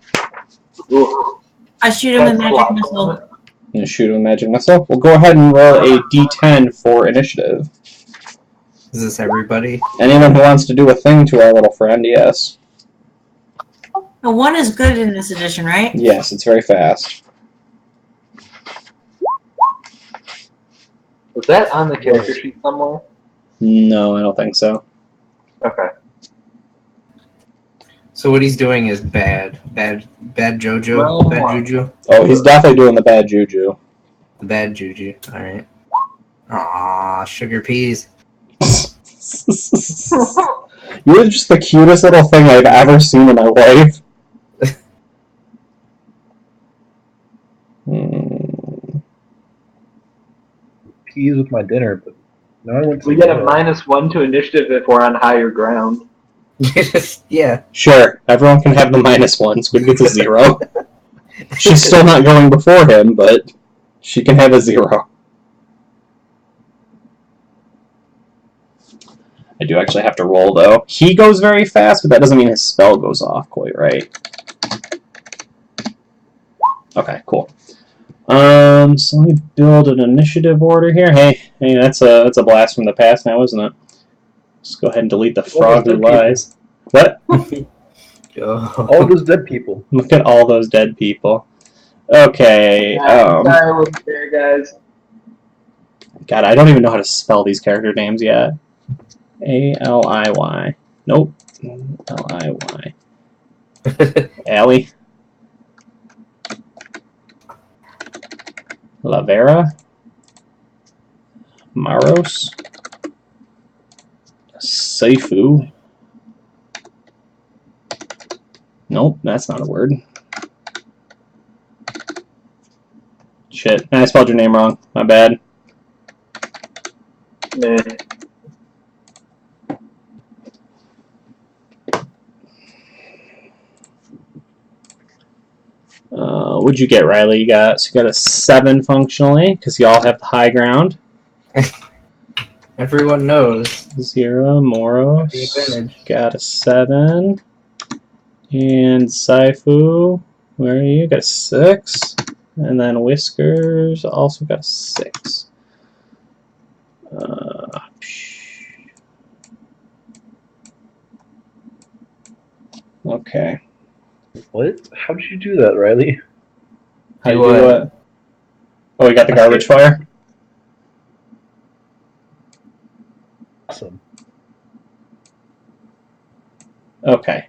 Ooh. I shoot him a That's a magic lot. missile. You shoot a magic missile. We'll go ahead and roll a d10 for initiative. Is this everybody? Anyone who wants to do a thing to our little friend, yes. A 1 is good in this edition, right? Yes, it's very fast. Was that on the character sheet somewhere? No, I don't think so. Okay. So what he's doing is bad JoJo, Well, bad juju, Oh, he's definitely doing the bad juju. bad juju. All right. Aw, sugar peas. You're just the cutest little thing I've ever seen in my life. Peas with my dinner, but no, I went to We get a -1 to initiative if we're on higher ground. Yeah. Sure, everyone can have the -1. Squid gets a 0. She's still not going before him, but she can have a 0. I do actually have to roll, though. He goes very fast, but that doesn't mean his spell goes off quite right. Okay, cool. So let me build an initiative order here. Hey, that's a blast from the past now, isn't it? Let's go ahead and delete the frog who lies. What? All those dead people. Look at all those dead people. Okay. Sorry, I wasn't there, guys. God, I don't even know how to spell these character names yet. A-L-I-Y. Nope. L-I-Y. Allie. Lavera. Maros. Seifu. Nope, that's not a word. Shit, I spelled your name wrong. My bad. Meh. What'd you get, Riley? You got a 7 functionally, because you all have the high ground. Everyone knows. 0, Moros. The advantage. Got a 7. And Saifu, where are you? Got a 6. And then Whiskers also got a 6. Okay. What? How did you do that, Riley? How do you do what? Oh, we got the garbage fire? Awesome. Okay. I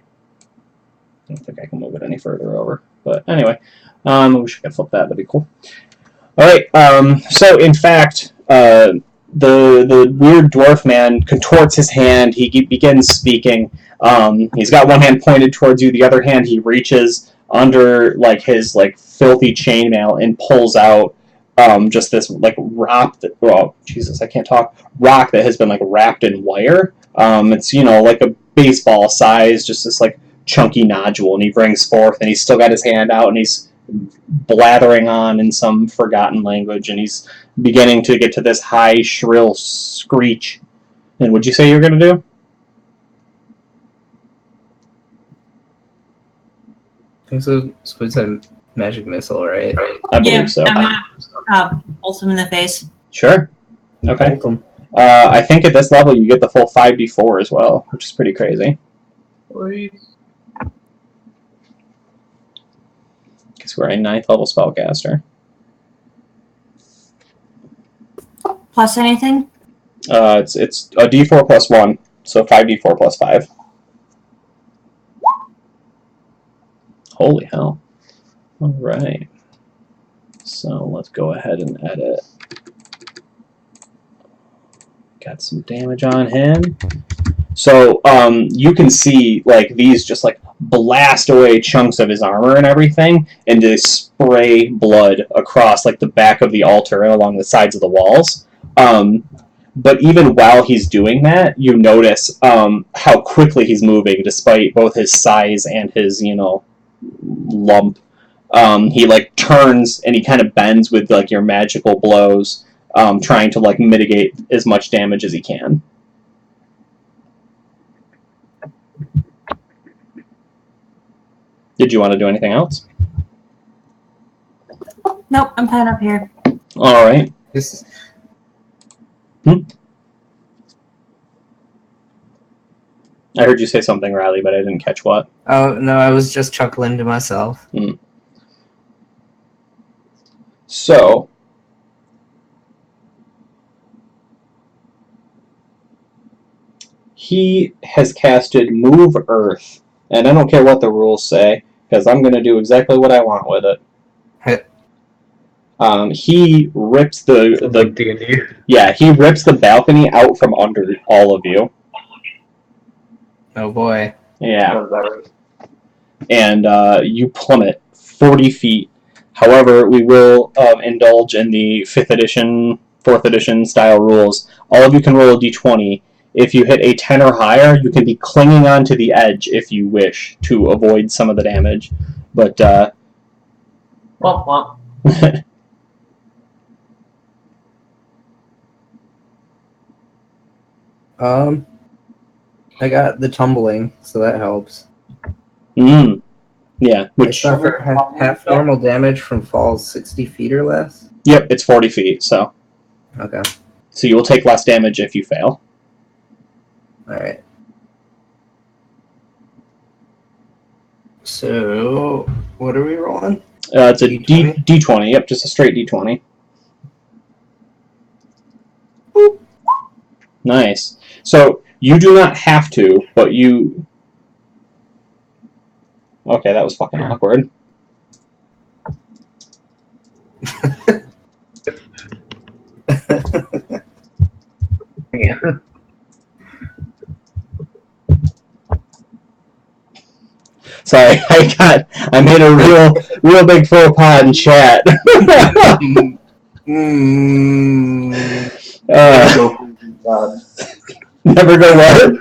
don't think I can move it any further over. But anyway, I wish I could flip that. That'd be cool. All right. So in fact, the weird dwarf man contorts his hand. He begins speaking. He's got one hand pointed towards you. The other hand he reaches under his filthy chainmail and pulls out just this rock that, well, Jesus, I can't talk. Rock that has been wrapped in wire. It's like a baseball size, just this chunky nodule, and he brings forth, and he's still got his hand out, and he's blathering on in some forgotten language, and he's beginning to get to this high, shrill screech. And what'd you say you were going to do? I think so. Squid said magic missile, right? I believe so. I'm gonna bolt him in the face. Sure. Okay. I think at this level you get the full 5d4 as well, which is pretty crazy. Because we're a 9th level spellcaster. Plus anything? It's a d4 plus 1, so 5d4 plus 5. Holy hell. Alright. So let's go ahead and edit. Got some damage on him. So you can see these just blast away chunks of his armor and everything, and they spray blood across the back of the altar and along the sides of the walls. But even while he's doing that, you notice how quickly he's moving, despite both his size and his lump. He turns and he kind of bends with your magical blows, trying to mitigate as much damage as he can. Did you want to do anything else? Nope, I'm fine up here. All right. I heard you say something, Riley, but I didn't catch what. Oh, no, I was just chuckling to myself. So, he has casted Move Earth, and I don't care what the rules say, because I'm going to do exactly what I want with it. He rips the D&D. yeah, he rips the balcony out from under all of you. Oh boy. Yeah, Is that right? and you plummet 40 feet. However, we will indulge in the 4th edition style rules. All of you can roll a d20. If you hit a 10 or higher, you can be clinging onto the edge if you wish to avoid some of the damage. But Womp womp. I got the tumbling, so that helps. Yeah, I which suffer half normal damage from falls 60 feet or less. yep, it's 40 feet. So Okay. you will take less damage if you fail. All right. So, what are we rolling? It's a D20? D20. Yep, just a straight D20. Boop. Nice. So you do not have to, but you. Okay, that was fucking awkward. Yeah. Sorry, I made a real big faux pas in chat. Never go what?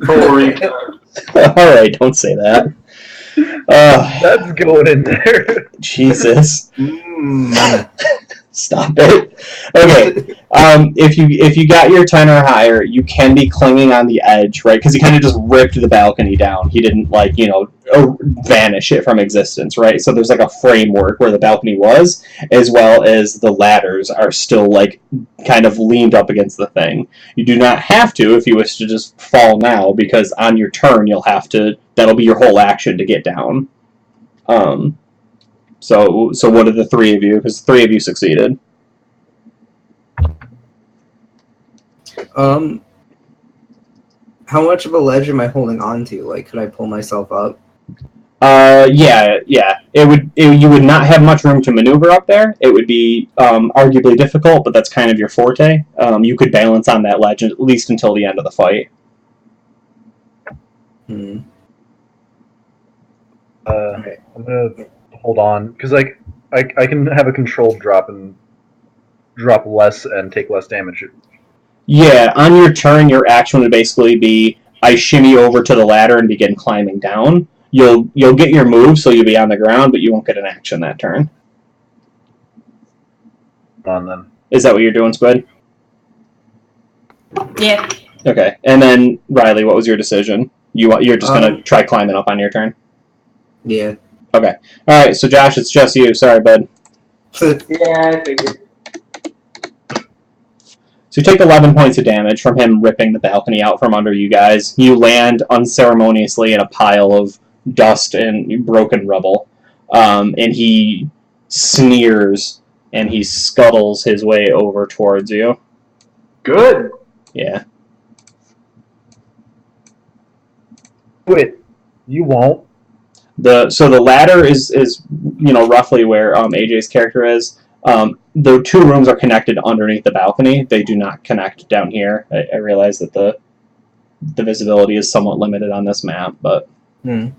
Corey. All right, don't say that. That's going in there. Jesus, Mm. stop it. Okay, if you got your 10 or higher, you can be clinging on the edge, right? Because he kind of just ripped the balcony down. He didn't vanish it from existence, right? So there's like a framework where the balcony was, as well as the ladders are still like kind of leaned up against the thing. You do not have to if you wish to just fall now, because on your turn you'll have to. That'll be your whole action to get down. So what are the three of you? Because 3 of you succeeded. How much of a ledge am I holding on to? Like, could I pull myself up? Yeah. You would not have much room to maneuver up there. It would be arguably difficult, but that's kind of your forte. You could balance on that ledge at least until the end of the fight. Hmm. Okay. I'm gonna hold on because I can have a controlled drop and drop less and take less damage. Yeah, on your turn, your action would basically be I shimmy over to the ladder and begin climbing down. You'll get your move, so you'll be on the ground, but you won't get an action that turn. On then. Is that what you're doing, Squid? Yeah. Okay, and then Riley, what was your decision? You're just gonna try climbing up on your turn? Yeah. Okay. All right. So Josh, it's just you. Sorry, bud. Yeah, I figured. So you take 11 points of damage from him ripping the balcony out from under you guys. You land unceremoniously in a pile of dust and broken rubble. And he sneers and he scuttles his way over towards you. Good. Yeah. Wait, you won't. So the ladder is roughly where AJ's character is. The 2 rooms are connected underneath the balcony. They do not connect down here. I realize that the visibility is somewhat limited on this map, but Yeah,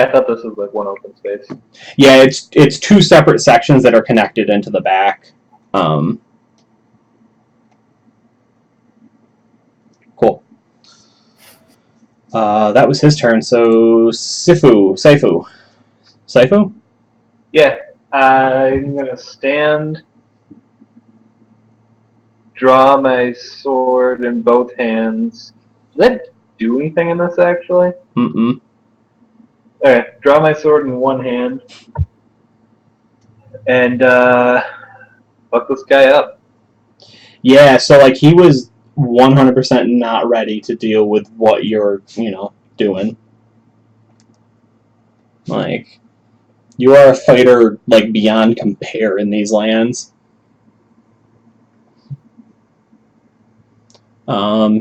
I thought this was like one open space. yeah, it's 2 separate sections that are connected into the back. Cool. That was his turn. So Seifu. Yeah, I'm gonna stand, draw my sword in both hands. Does that do anything in this actually? Mm-mm. Alright, draw my sword in one hand and fuck this guy up. Yeah, so like he was 100% not ready to deal with what you're, doing. Like, you are a fighter like beyond compare in these lands.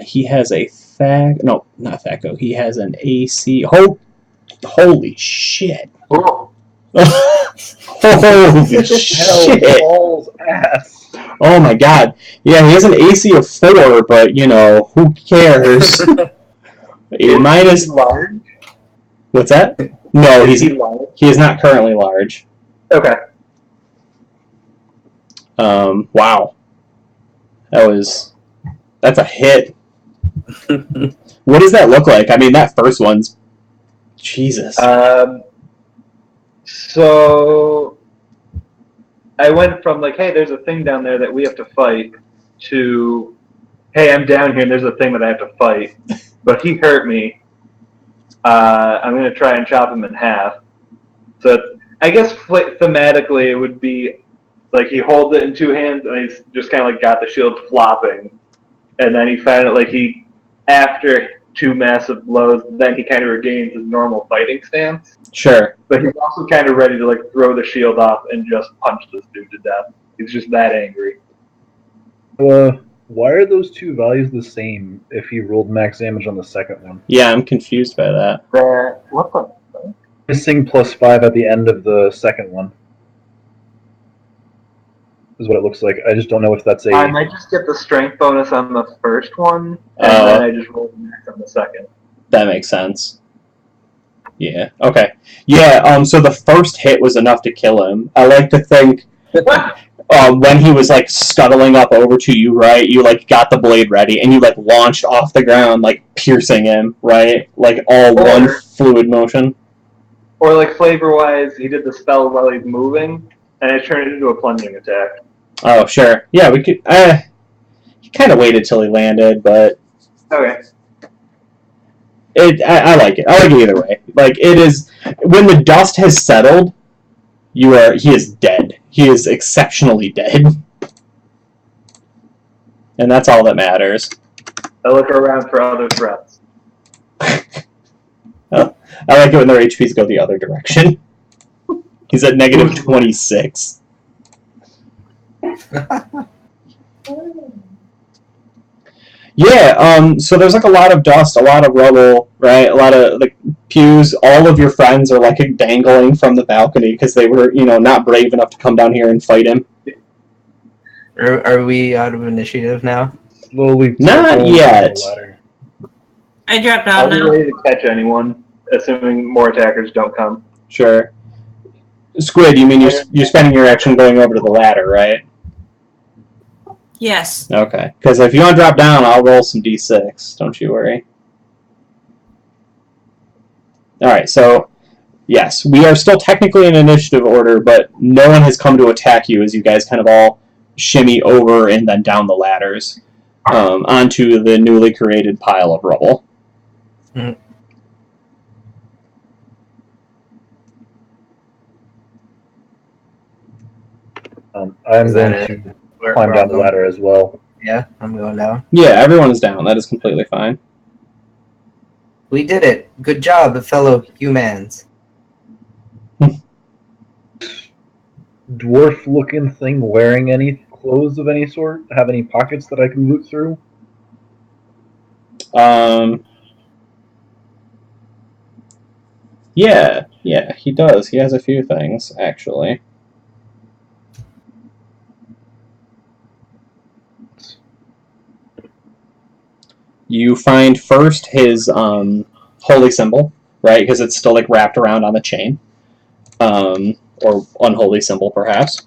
He has a No, not THAC0. He has an AC. Holy shit. Oh, Holy Hell, shit. balls ass. Oh my god. Yeah, he has an AC of 4, but, you know, who cares? A minus... Is he large? What's that? No, Is he he large? is not currently large. Okay. Wow. That's a hit. What does that look like? I mean, that first one's... Jesus. So I went from like, hey, there's a thing down there that we have to fight, to, hey, I'm down here and there's a thing that I have to fight, but he hurt me. I'm going to try and chop him in half. So I guess thematically it would be like he holds it in 2 hands and he's just kind of like got the shield flopping, and then he found it like after 2 massive blows, then he kind of regains his normal fighting stance. Sure. But he's also kind of ready to like throw the shield off and just punch this dude to death. He's just that angry. Why are those 2 values the same if he rolled max damage on the second one? Yeah, I'm confused by that. What the? Missing +5 at the end of the second one is what it looks like. I just don't know if that's I might just get the strength bonus on the first one, and then I just roll the max on the second. That makes sense. Yeah, okay. Yeah, so the first hit was enough to kill him. I like to think when he was, like, scuttling up over to you, right, you, like, got the blade ready, and you, like, launched off the ground, like, piercing him, right? Like, all one fluid motion. Or, like, flavor-wise, he did the spell while he's moving, and it turned it into a plunging attack. Oh, sure. Yeah, we could... he kind of waited till he landed, but... Okay. I like it. I like it either way. Like, it is... When the dust has settled, he is dead. He is exceptionally dead. And that's all that matters. I look around for other threats. I like it when their HPs go the other direction. He's at negative 26. Yeah, so there's like a lot of dust, a lot of rubble, right? A lot of like pews. All of your friends are like dangling from the balcony because they were, not brave enough to come down here and fight him. Are we out of initiative now? Slowly. Not yet. I dropped I'll out be now. ready to catch anyone, assuming more attackers don't come. Sure. Squid, you mean you're spending your action going over to the ladder, right? Yes. Okay. Because if you want to drop down, I'll roll some d6. Don't you worry. Alright, so, yes, we are still technically in initiative order, but no one has come to attack you as you guys kind of all shimmy over and then down the ladders onto the newly created pile of rubble. Mm. I'm going to climb down the ladder as well. Yeah, I'm going down. Yeah, everyone is down. That is completely fine. We did it. Good job, fellow humans. Dwarf-looking thing wearing any clothes of any sort? Have any pockets that I can loot through? Yeah, he does. He has a few things, actually. You find first his holy symbol, right? Because it's still like wrapped around on the chain. Or unholy symbol, perhaps.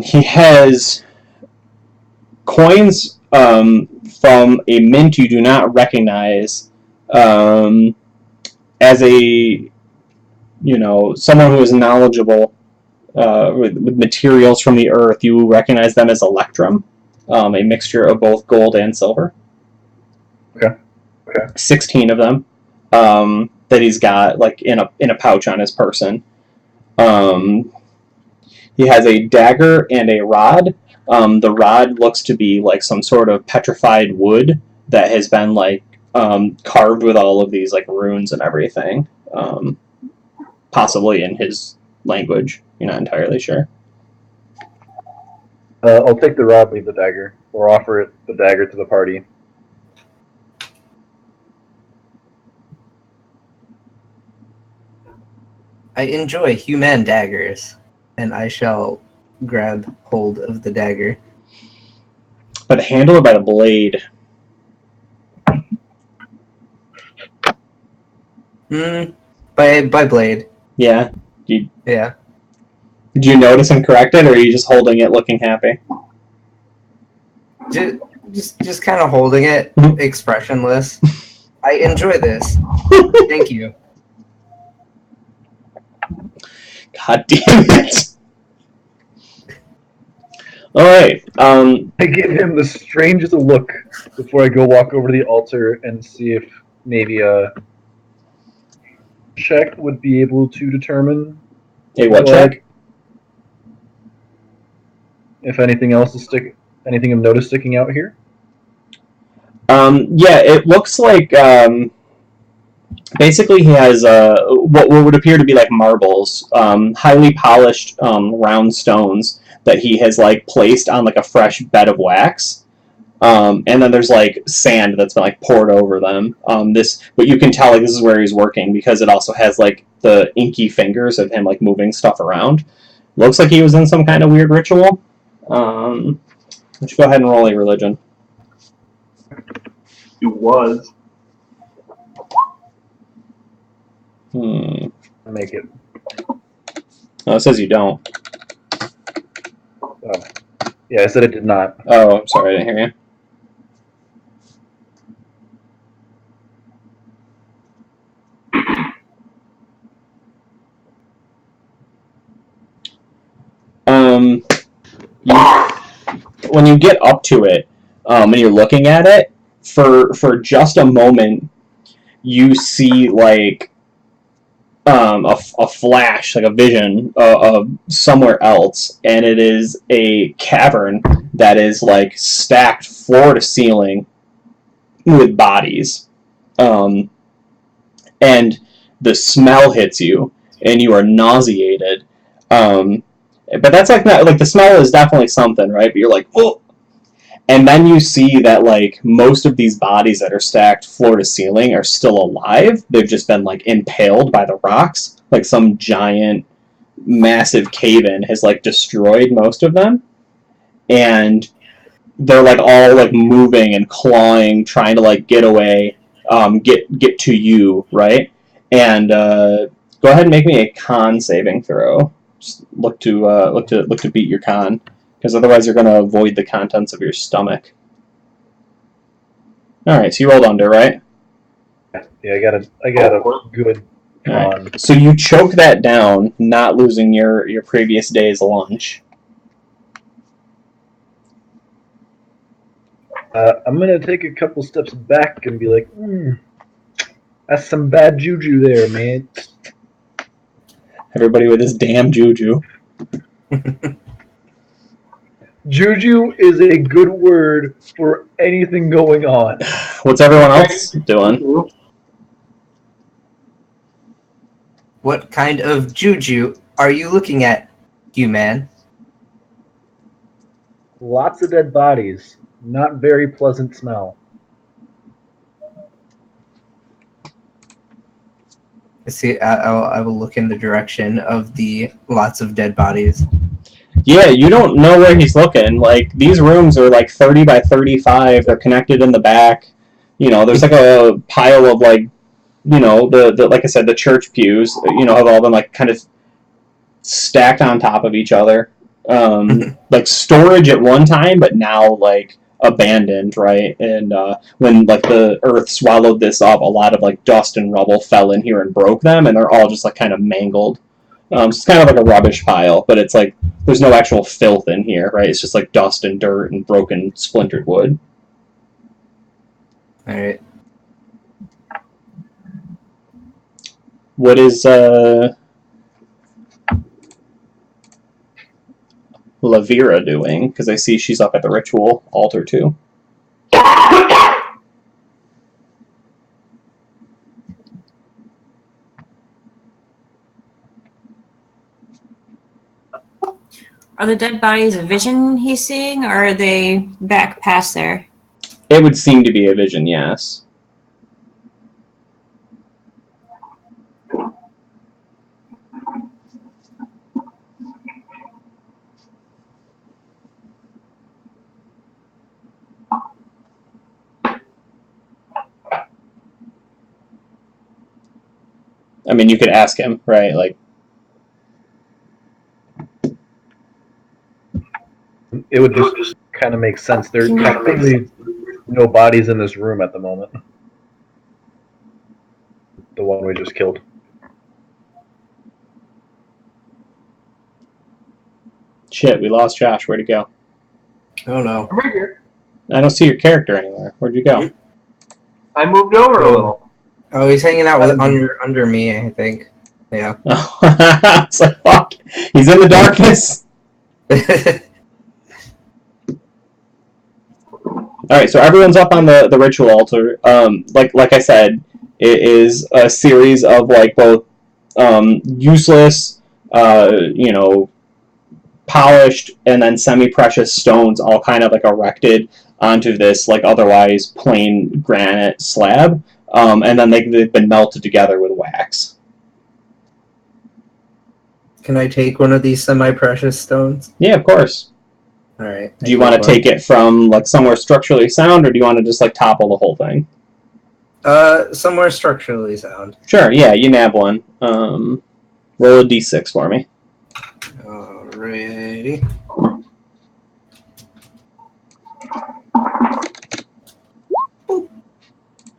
He has coins from a mint you do not recognize as a, someone who is knowledgeable with materials from the earth. You recognize them as electrum, a mixture of both gold and silver. Okay. 16 of them that he's got like in a pouch on his person. He has a dagger and a rod. The rod looks to be like some sort of petrified wood that has been like carved with all of these like runes and everything, possibly in his language. You're not entirely sure. I'll take the rod, leave the dagger, or offer the dagger to the party. I enjoy human daggers, and I shall grab hold of the dagger. But handle it by the blade. By blade. Yeah. Yeah. Do you notice him correct it, or are you just holding it looking happy? Just kind of holding it, expressionless. I enjoy this. Thank you. God damn it. Alright. I give him the strangest look before I go walk over to the altar and see if maybe a check would be able to determine A what check? if anything else is anything of notice sticking out here. Yeah, it looks like basically he has what would appear to be like marbles, highly polished round stones that he has like placed on like a fresh bed of wax. And then there's like sand that's been like poured over them. But you can tell like this is where he's working because it also has like the inky fingers of him like moving stuff around. Looks like he was in some kind of weird ritual. Let's go ahead and roll a religion. He was. I make it. Oh, it says you don't. Oh. Yeah, I said it did not. Oh, I'm sorry, I didn't hear you. When you get up to it, and you're looking at it, for just a moment, you see like a flash, like a vision of somewhere else, and it is a cavern that is like stacked floor to ceiling with bodies, and the smell hits you, and you are nauseated. But that's like not like the smell is definitely something, right? But you're like, oh. And then you see that like most of these bodies that are stacked floor to ceiling are still alive. They've just been like impaled by the rocks. Like some giant, massive cave-in has like destroyed most of them, and they're like all like moving and clawing, trying to like get away, get to you, right? And go ahead and make me a con saving throw. Just look to beat your con, because otherwise you're going to avoid the contents of your stomach. All right, so you rolled under, right? Yeah, I got a good con. Right. So you choke that down, not losing your previous day's lunch. I'm gonna take a couple steps back and be like, that's some bad juju there, man. Everybody with this damn juju. Juju is a good word for anything going on. What's everyone else doing? What kind of juju are you looking at, human? Lots of dead bodies. Not very pleasant smell. See, I will look in the direction of the lots of dead bodies. Yeah, you don't know where he's looking. Like, these rooms are like 30 by 35. They're connected in the back. You know, there's like a pile of like, you know, the like I said, the church pews, you know, have all been like kind of stacked on top of each other. Like storage at one time, but now like abandoned, right? And when like the earth swallowed this up, a lot of like dust and rubble fell in here and broke them, and they're all just like kind of mangled. So it's kind of like a rubbish pile, but it's like there's no actual filth in here, right? It's just like dust and dirt and broken, splintered wood. All right. What is Lavira doing? Because I see she's up at the ritual altar too. Are the dead bodies a vision he's seeing, or are they back past there? It would seem to be a vision, yes. I mean, you could ask him, right? Like, It would just kind of make sense. There's technically no bodies in this room at the moment. The one we just killed. shit, we lost Josh. Where'd he go? Oh no. I'm right here. I don't see your character anywhere. Where'd you go? I moved over a little. Oh, he's hanging out with under me, I think. Yeah. It's like, fuck. He's in the darkness. All right, so everyone's up on the ritual altar. Like I said, it is a series of like both useless, polished, and then semi-precious stones, all kind of like erected onto this like otherwise plain granite slab, and then they've been melted together with wax. Can I take one of these semi-precious stones? Yeah, of course. All right. Do you want to take it from like somewhere structurally sound, or do you want to just like topple the whole thing? Somewhere structurally sound. Sure, yeah, you nab one. Roll a d6 for me. Alrighty. What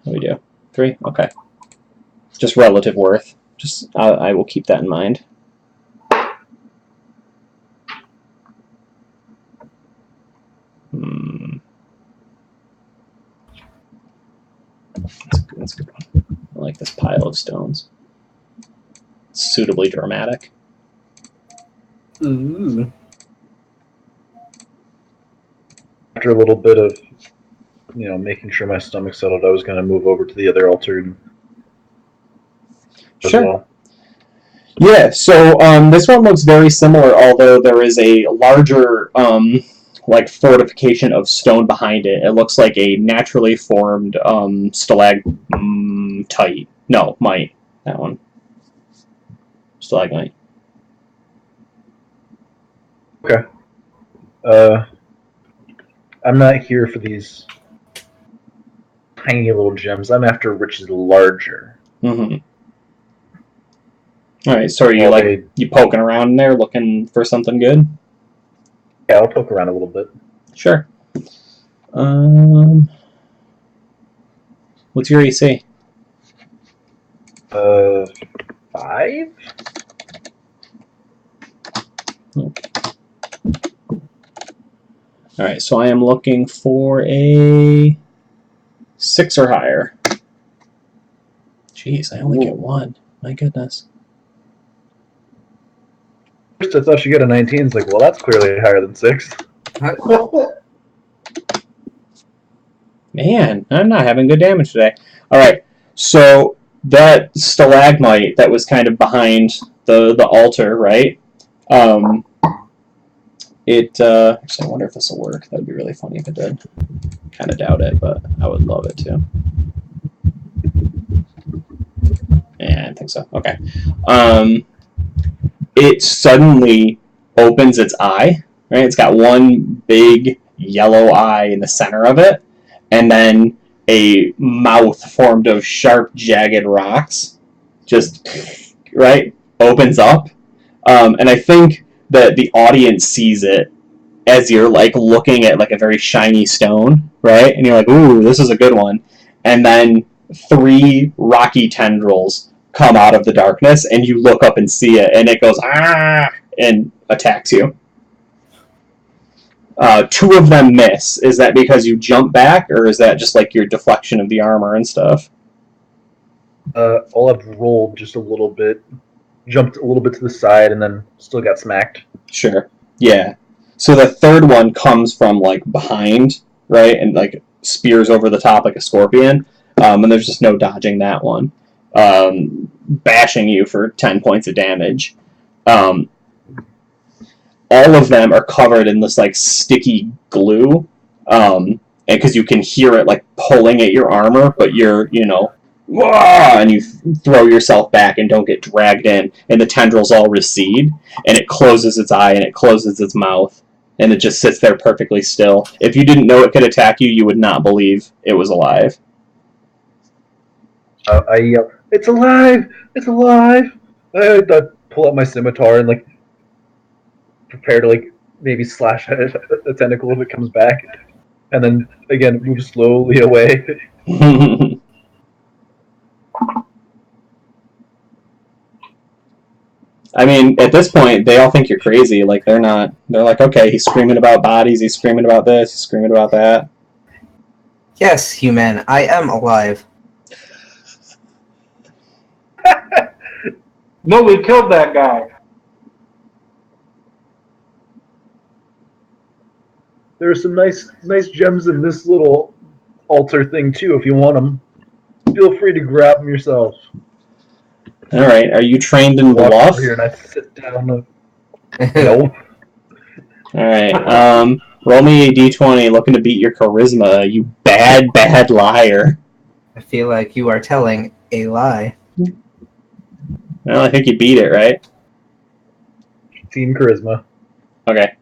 do we do? 3? Okay. Just relative worth. Just I will keep that in mind. That's a good one. I like this pile of stones. It's suitably dramatic. Ooh. After a little bit of, making sure my stomach settled, I was going to move over to the other altar. Sure. Well. Yeah, so this one looks very similar, although there is a larger like fortification of stone behind it. It looks like a naturally formed stalagmite. No, mite. That one. Stalagmite. Okay. I'm not here for these tiny little gems. I'm after which is larger. Mm-hmm. All right, so are you you poking around in there looking for something good? Yeah, I'll poke around a little bit. Sure. What's your AC? 5? All right, so I am looking for a 6 or higher. Jeez, I only get 1. My goodness. First, I thought you got a 19. It's like, well, that's clearly higher than 6. Man, I'm not having good damage today. All right, so that stalagmite that was kind of behind the altar, right? Actually, I wonder if this will work. That would be really funny if it did. Kind of doubt it, but I would love it too. Yeah, I think so. Okay. It suddenly opens its eye, right? It's got one big yellow eye in the center of it, and then a mouth formed of sharp, jagged rocks just, right, opens up. And I think that the audience sees it as you're, like, looking at, like, a very shiny stone, right? And you're like, ooh, this is a good one. And then 3 rocky tendrils come out of the darkness, and you look up and see it, and it goes, ah, and attacks you. 2 of them miss. Is that because you jump back, or is that just like your deflection of the armor and stuff? I'll have rolled just a little bit, jumped a little bit to the side, and then still got smacked. Sure. Yeah. So the 3rd one comes from like behind, right, and like spears over the top like a scorpion, and there's just no dodging that one, bashing you for 10 points of damage. all of them are covered in this like sticky glue, and because you can hear it like pulling at your armor, but you're, wah, and you throw yourself back and don't get dragged in, and the tendrils all recede, and it closes its eye and it closes its mouth, and it just sits there perfectly still. If you didn't know it could attack you, you would not believe it was alive. I yell, "It's alive! It's alive!" I pull out my scimitar and like prepare to like maybe slash a tentacle if it comes back, and then again move slowly away. I mean, at this point, they all think you're crazy. Like, they're like, okay, he's screaming about bodies, he's screaming about this, he's screaming about that. Yes, human, I am alive. No, we killed that guy. There are some nice gems in this little altar thing too. If you want them, feel free to grab them yourself. All right, are you trained in Walk bluff? over here and I sit down. No. All right, roll me a d20 looking to beat your charisma, you bad liar. I feel like you are telling a lie. Well, I think you beat it, right? Team charisma. Okay.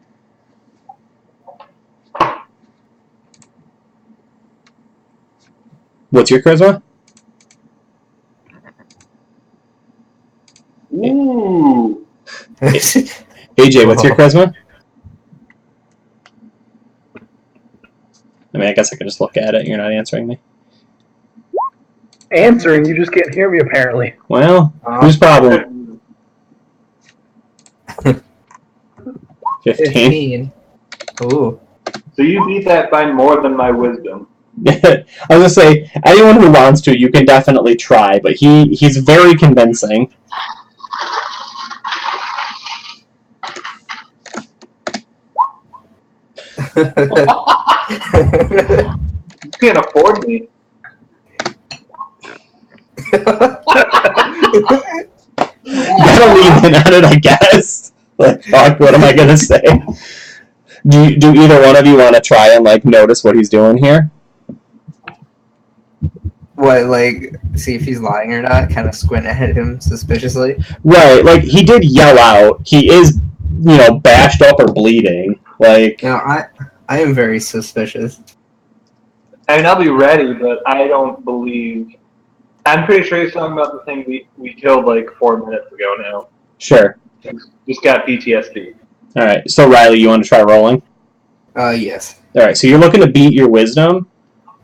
What's your charisma? Ooh. AJ, what's your charisma? I mean, I guess I could just look at it. You're not answering me. Answering, you just can't hear me apparently. Well, whose problem? 15. Ooh. So you beat that by more than my wisdom. I was gonna say, anyone who wants to, you can definitely try, but he's very convincing. You can't afford me. Gotta leave in on it, I guess. Like, fuck, what am I gonna say? Do either one of you want to try and like notice what he's doing here? What, like, see if he's lying or not? Kind of squint at him suspiciously. Right, like he did yell out. He is, bashed up or bleeding. Like, No, I am very suspicious. I mean, I'll be ready, but I don't believe. I'm pretty sure he's talking about the thing we killed like 4 minutes ago now. sure. Just got PTSD. All right. So Riley, you want to try rolling? Yes. All right. So you're looking to beat your wisdom,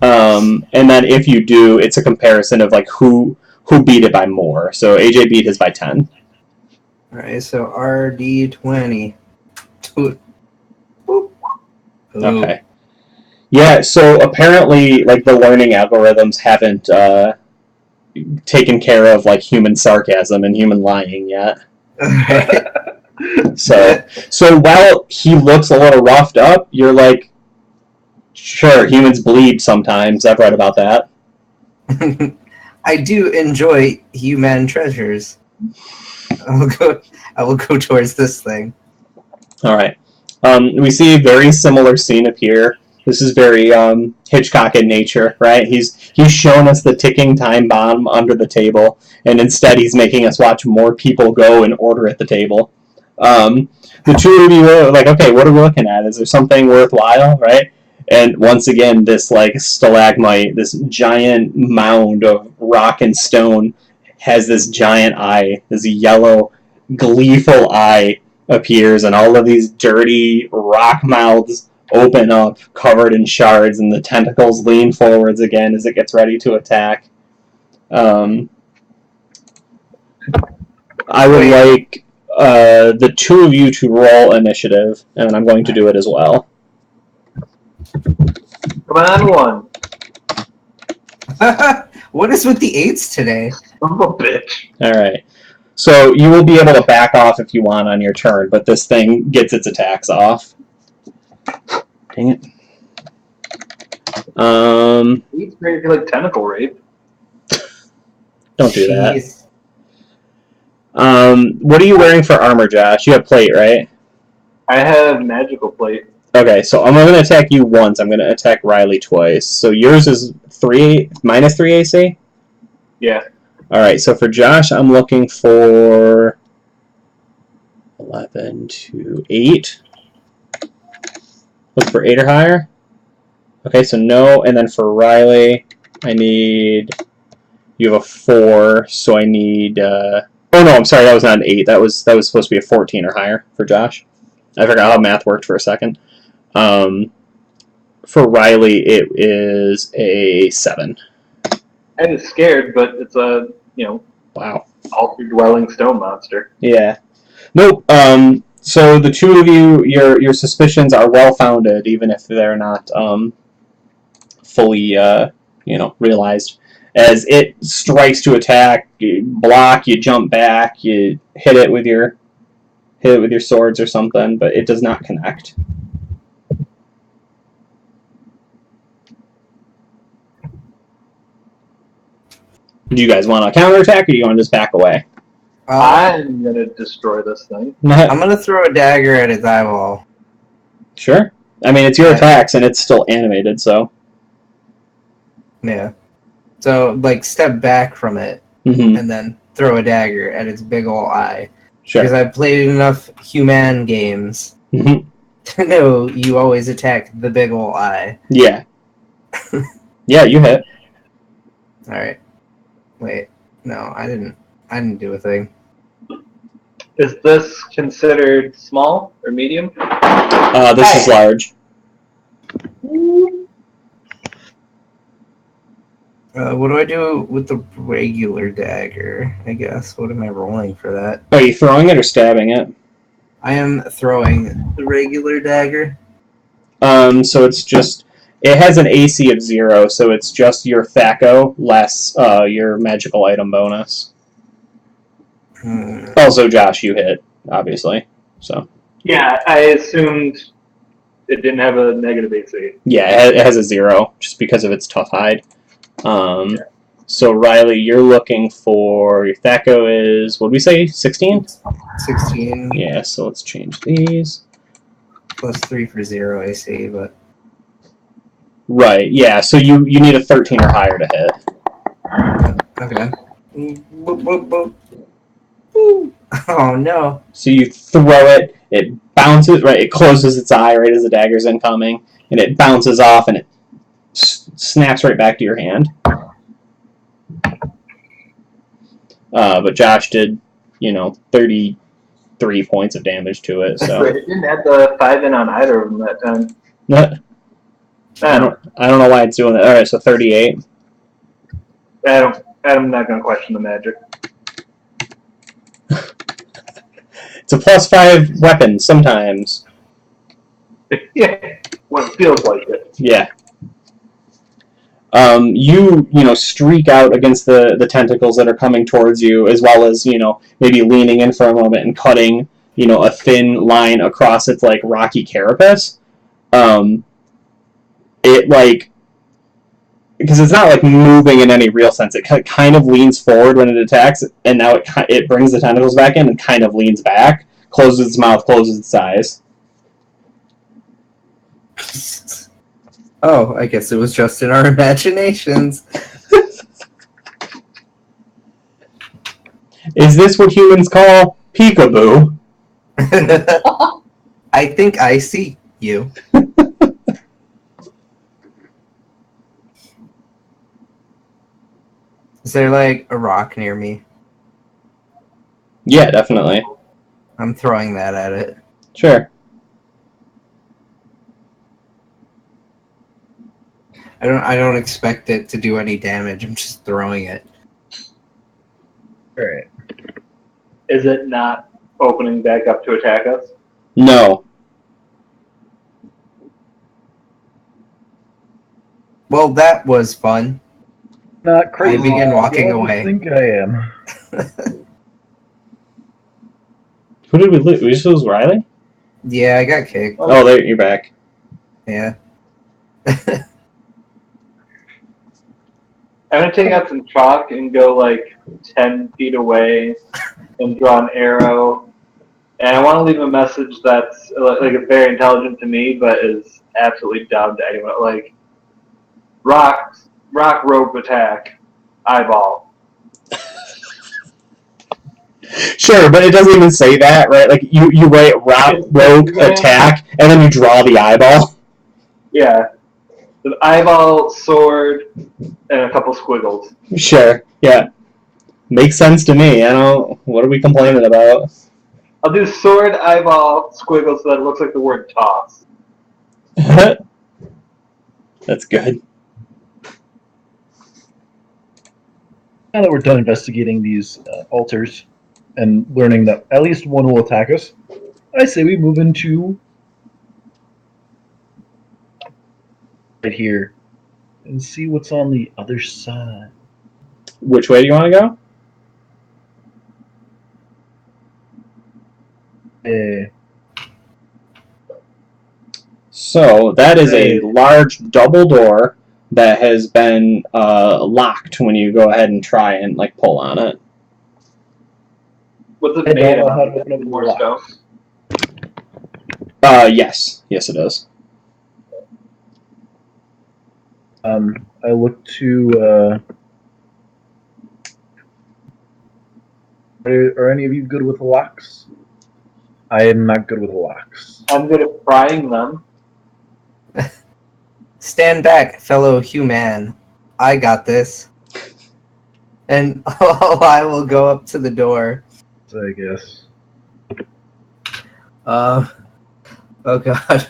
and then if you do, it's a comparison of like who beat it by more. So AJ beat his by 10. Alright, so RD20. Okay. Yeah, so apparently, like, the learning algorithms haven't taken care of, like, human sarcasm and human lying yet. So while he looks a little roughed up, you're like, sure, humans bleed sometimes. I've read about that. I do enjoy human treasures. I will go towards this thing. All right. We see a very similar scene appear. This is very Hitchcock in nature, right? He's shown us the ticking time bomb under the table, and instead he's making us watch more people go in order at the table. The two of you are like, okay, what are we looking at? Is there something worthwhile, right? And once again, this like stalagmite, this giant mound of rock and stone, has this giant eye, this yellow, gleeful eye appears, and all of these dirty rock mouths open up, covered in shards, and the tentacles lean forwards again as it gets ready to attack. I would like the two of you to roll initiative, and I'm going to do it as well. Come on, one. What is with the 8s today? I'm a bitch. Alright. So you will be able to back off if you want on your turn, but this thing gets its attacks off. Dang it. It's great if you like tentacle rape. Don't do that. Jeez. What are you wearing for armor, Josh? You have plate, right? I have magical plate. Okay, so I'm going to attack you once. I'm going to attack Riley twice. So yours is minus 3 AC? Yeah. Alright, so for Josh, I'm looking for 11 to 8. Look for 8 or higher. Okay, so no. And then for Riley, I need... You have a 4, so I need... Oh no, I'm sorry, that was not an 8. That was supposed to be a 14 or higher for Josh. I forgot how math worked for a second. For Riley, it is a 7. I was scared, but it's a, Wow. altar dwelling stone monster. Yeah. Nope. So the two of you, your suspicions are well founded, even if they're not fully, realized. As it strikes to attack, you block, you jump back, you hit it with your swords or something, but it does not connect. Do you guys want to counterattack, or do you want to just back away? I'm gonna destroy this thing. I'm gonna throw a dagger at its eyeball. Sure. I mean, it's your attacks, and it's still animated, so... Yeah. So, like, step back from it, and then throw a dagger at its big ol' eye. Sure. Because I've played enough human games to know you always attack the big ol' eye. Yeah. Yeah, you hit. Alright. Wait. No, I didn't do a thing. Is this considered small or medium? This is large. What do I do with the regular dagger, I guess? What am I rolling for that? Are you throwing it or stabbing it? I am throwing the regular dagger. So it's just... It has an AC of 0, so it's just your THAC0 less your magical item bonus. Also, Josh, you hit, obviously. So. Yeah, I assumed it didn't have a negative AC. Yeah, it has a 0, just because of its tough hide. So, Riley, you're looking for... Your THAC0 is... What did we say? 16? 16. Yeah, so let's change these. Plus 3 for 0 AC, but... Right, yeah, so you need a 13 or higher to hit. Okay. Boop, boop, boop. Ooh. Oh, no. So you throw it, it bounces, right, it closes its eye right as the dagger's incoming, and it bounces off, and it snaps right back to your hand. But Josh did, 33 points of damage to it, so... It didn't have the 5 in on either of them that time. I don't know why it's doing that. Alright, so 38. I'm not going to question the magic. It's a +5 weapon, sometimes. Yeah, when it feels like it. Yeah. You streak out against the tentacles that are coming towards you, as well as, maybe leaning in for a moment and cutting, a thin line across its, rocky carapace. Because it's not, moving in any real sense. It kind of leans forward when it attacks, and now it brings the tentacles back in and kind of leans back, closes its mouth, closes its eyes. Oh, I guess it was just in our imaginations. Is this what humans call peekaboo? I think I see you. Is there, a rock near me? Yeah, definitely. I'm throwing that at it. Sure. I don't expect it to do any damage. I'm just throwing it. Alright. Is it not opening back up to attack us? No. Well, that was fun. Not crazy. I begin walking away. I think I am. Who did we lose? We just lose Riley? Yeah, I got kicked. Oh, there, you're back. Yeah. I'm going to take out some chalk and go 10 feet away and draw an arrow And I want to leave a message that's like very intelligent to me, but is absolutely dumb to anyone. Like, rock rope attack, eyeball. Sure, but it doesn't even say that, right? Like you write rogue attack, and then you draw the eyeball. Yeah, the eyeball, sword, and a couple squiggles. Sure, yeah, makes sense to me. I don't. What are we complaining about? I'll do sword, eyeball, squiggles, so that it looks like the word toss. That's good. Now that we're done investigating these altars and learning that at least one will attack us, I say we move into right here and see what's on the other side. Which way do you want to go? So that is a large double door that has been locked when you go ahead and try and like pull on it. What's it I made don't know how to of? open up the More lock. stone? Yes, it is. I look to. Are any of you good with locks? I am not good with locks. I'm good at prying them. Stand back, fellow human. I got this. And I will go up to the door. I guess. Oh god.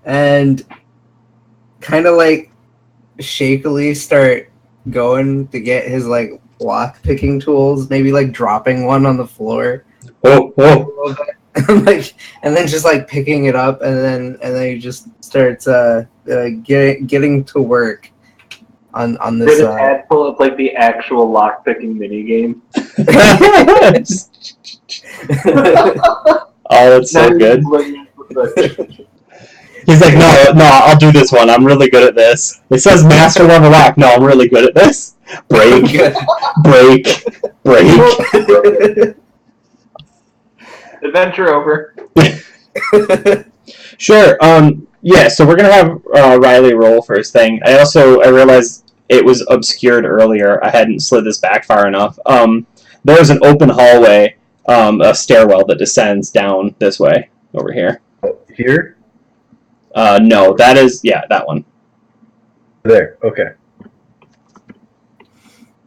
And kind of like shakily start going to get his like lock picking tools, maybe like dropping one on the floor. Whoa, whoa. Like, and then just like picking it up, and then he just starts getting to work on this. Did a tadpole of like the actual lock picking mini game? Oh, it's so good. He's like, no, I'll do this one. I'm really good at this. It says master level lock. No, I'm really good at this. Break. Adventure over. Sure. Yeah. So we're gonna have Riley roll first thing. I realized it was obscured earlier. I hadn't slid this back far enough. There's an open hallway, a stairwell that descends down this way over here. Here? No, that is that one. There. Okay.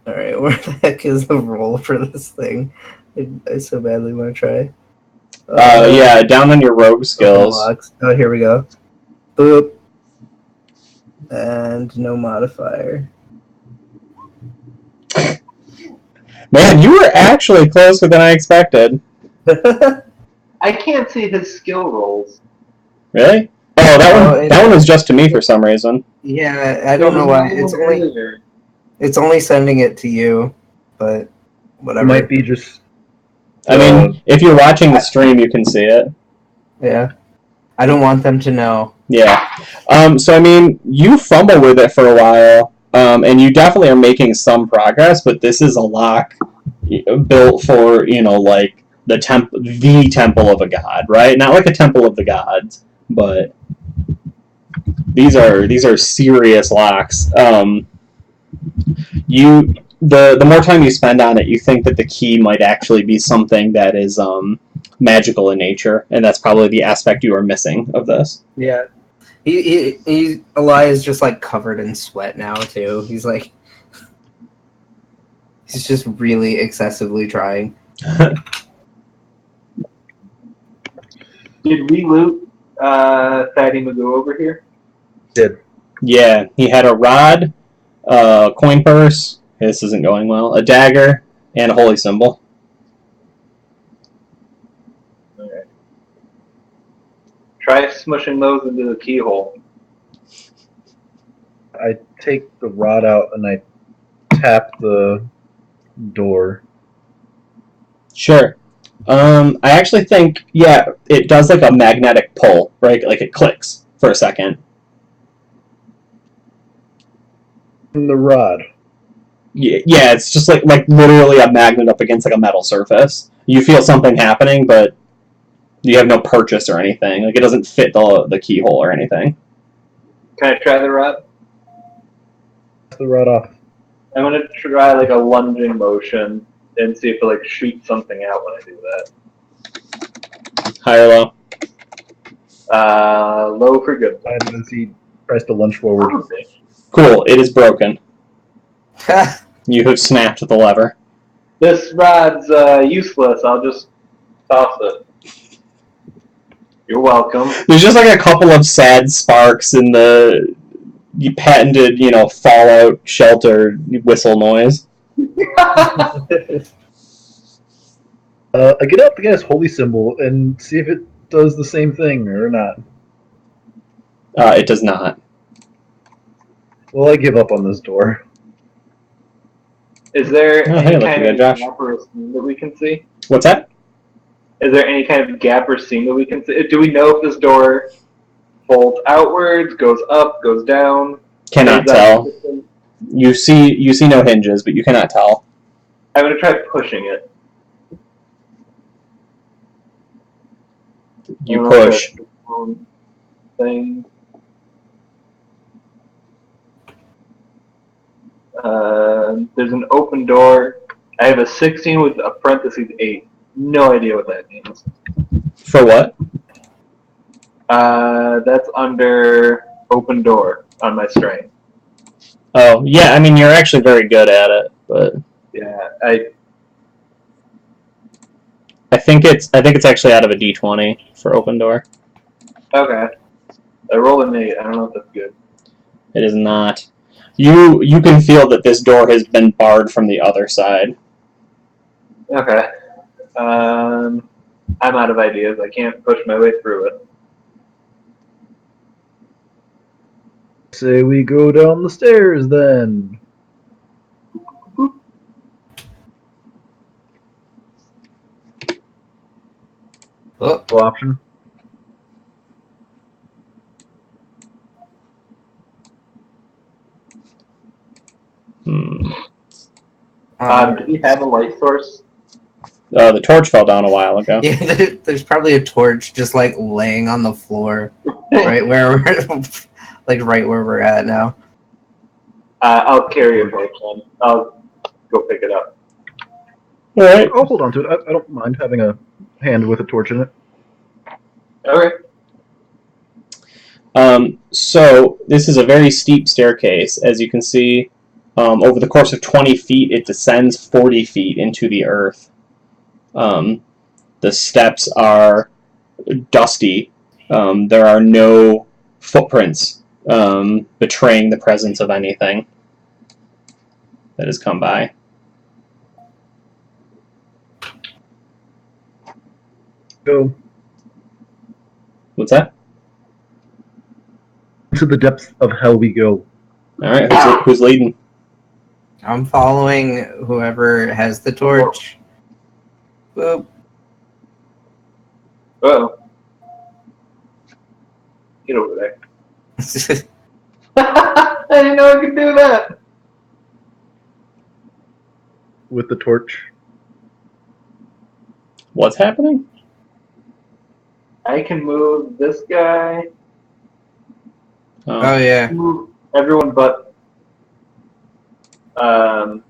All right, where the heck is the roll for this thing? I so badly want to try. Yeah, down on your rogue skills. Oh, here we go. Boop. And no modifier. Man, you were actually closer than I expected. I can't see his skill rolls. Really? Oh, that one was just to me for some reason. Yeah, I don't know why. It's only sending it to you, but whatever. It might be just. I mean, if you're watching the stream, you can see it. Yeah. I don't want them to know. Yeah. So, I mean, you fumble with it for a while, and you definitely are making some progress, but this is a lock built for, like the temple of a god, right? Not like a temple of the gods, but these are serious locks. The more time you spend on it, you think that the key might actually be something that is magical in nature, and that's probably the aspect you are missing of this. Yeah. Elias just like covered in sweat now too. He's just really excessively trying. Did we loot Fatty Magoo over here? Did. Yeah, he had a rod, coin purse. This isn't going well. A dagger and a holy symbol. Okay. Try smushing those into the keyhole. I take the rod out and I tap the door. Sure. I actually think, it does like a magnetic pull, right? Like it clicks for a second. From the rod. Yeah, it's just like literally a magnet up against like a metal surface. You feel something happening, but You have no purchase or anything. Like, it doesn't fit the keyhole or anything. Can I try the rod? The rod off. I'm gonna try like a lunging motion and see if it like shoots something out when I do that. High or low? Low for good. I didn't see. Tries to lunge forward. Cool. It is broken. You have snapped the lever. This rod's useless. I'll just toss it. You're welcome. There's just like a couple of sad sparks in the patented, Fallout shelter whistle noise. I get out the guy's holy symbol and see if it does the same thing or not. It does not. Well, I give up on this door. Is there Oh, any hey, look, kind you of got Josh. gap or seam that we can see? What's that? Is there any kind of gap or seam that we can see? Do we know if this door folds outwards, goes up, goes down? Cannot tell. You see no hinges, but you cannot tell. I'm gonna try pushing it. You push. Thing. There's an open door. I have a 16 with a parentheses 8. No idea what that means. For what? That's under open door on my strength. Oh, yeah, I mean, you're actually very good at it, but Yeah, I think it's actually out of a D20 for open door. okay. I rolled an 8. I don't know if that's good. It is not. You can feel that this door has been barred from the other side. Okay. I'm out of ideas. I can't push my way through it. Say we go down the stairs then. Oh, Full option. Do we have a light source? The torch fell down a while ago. yeah, there's probably a torch just like laying on the floor, right where we're right where we're at now. I'll carry a torch then. I'll go pick it up. All right. I'll hold on to it. I don't mind having a hand with a torch in it. Okay. So this is a very steep staircase. As you can see, over the course of 20 feet, it descends 40 feet into the earth. The steps are dusty. There are no footprints betraying the presence of anything that has come by. Go What's that? to the depths of hell we go. All right, who's leading? I'm following whoever has the torch. Boop. Uh-oh. Get over there. I didn't know I could do that. With the torch. What's happening? I can move this guy. Oh yeah. Move everyone but that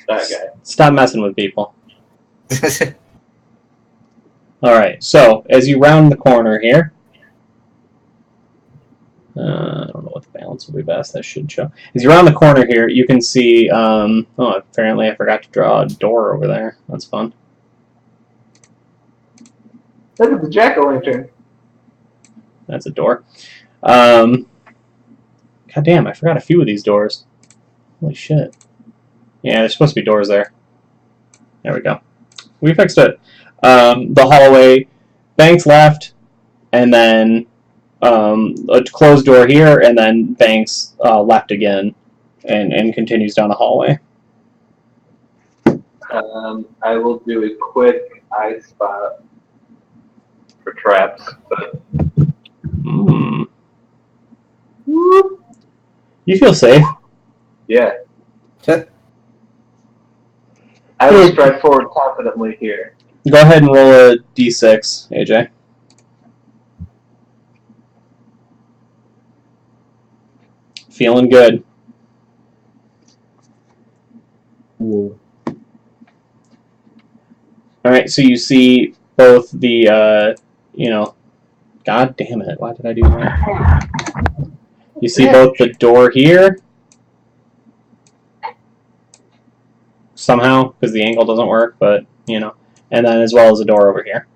guy. Stop messing with people. All right, so as you round the corner here, I don't know what the balance will be best. That should show. As you round the corner here, you can see. Oh, apparently I forgot to draw a door over there. That's fun. Look at the jack-o'-lantern. That's a door. God damn, I forgot a few of these doors. Holy shit. Yeah, there's supposed to be doors there. There we go. We fixed it. The hallway, Banks left, and then a closed door here, and then Banks left again, and continues down the hallway. I will do a quick eye spot for traps. But You feel safe. yeah. I will stride forward confidently here. Go ahead and roll a d6, AJ. Feeling good. Cool. All right, so you see both the, God damn it, why did I do that? You see both the door here, somehow, because the angle doesn't work, but, and then as well as a door over here.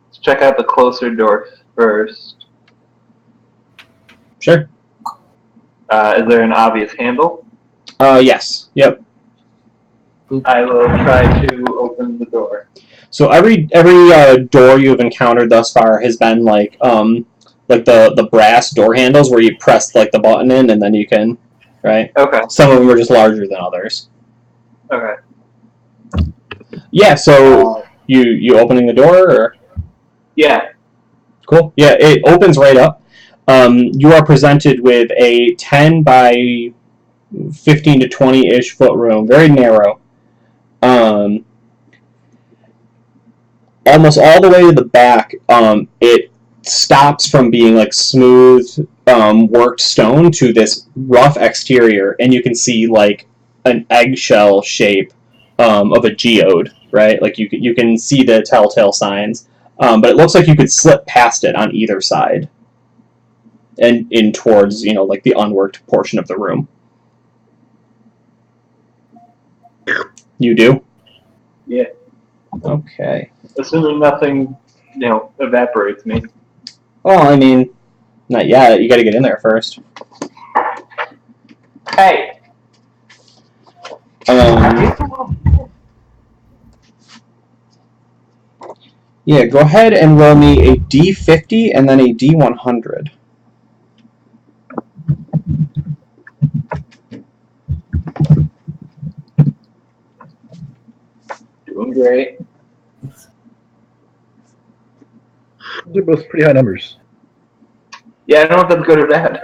Let's check out the closer door first. Sure. Is there an obvious handle? Yes. Yep. I will try to open the door. So every door you've encountered thus far has been like the brass door handles where you press like the button in and then you can, right? Okay. Some of them are just larger than others. Okay. Yeah. So you opening the door or? Yeah. Cool. Yeah, it opens right up. You are presented with a 10 by 15 to 20-ish foot room, very narrow. Almost all the way to the back, it stops from being like smooth, worked stone to this rough exterior, and you can see like an eggshell shape of a geode, right? Like you can see the telltale signs, but it looks like you could slip past it on either side, and in towards like the unworked portion of the room. You do? Yeah. Okay. Assuming nothing, evaporates me. Well, I mean, not yet. You got to get in there first. Hey. Yeah, go ahead and roll me a D50 and then a D100. Doing great. Those are both pretty high numbers. Yeah, I don't know if that's good or bad.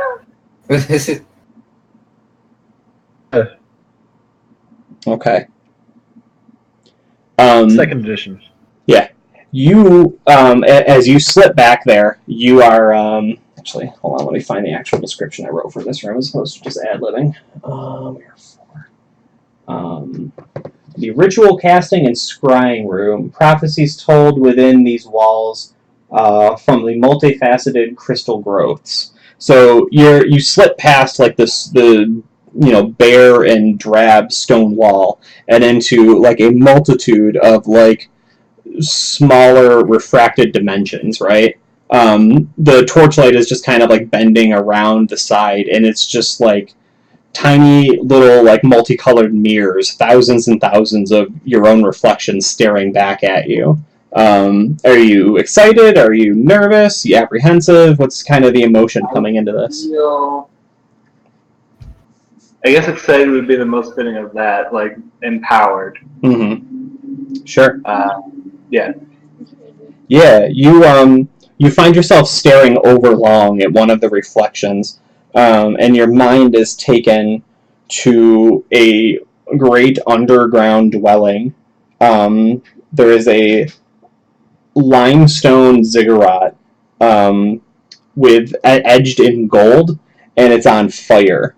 Okay. Second edition. Yeah. You, as you slip back there, you are, actually, hold on, let me find the actual description I wrote for this room as opposed to just ad-libbing. The ritual casting and scrying room, prophecies told within these walls from the multifaceted crystal growths. So you slip past like the bare and drab stone wall and into like a multitude of like smaller refracted dimensions, right? The torchlight is just kind of like bending around the side, and it's just like tiny little like multicolored mirrors, thousands and thousands of your own reflections staring back at you. Are you excited? Are you nervous? Are you apprehensive? What's kind of the emotion coming into this? I guess excited would be the most fitting of that, like empowered. Mm-hmm. Sure. Yeah. Yeah, you find yourself staring overlong at one of the reflections, and your mind is taken to a great underground dwelling. There is a limestone ziggurat with edged in gold, and it's on fire.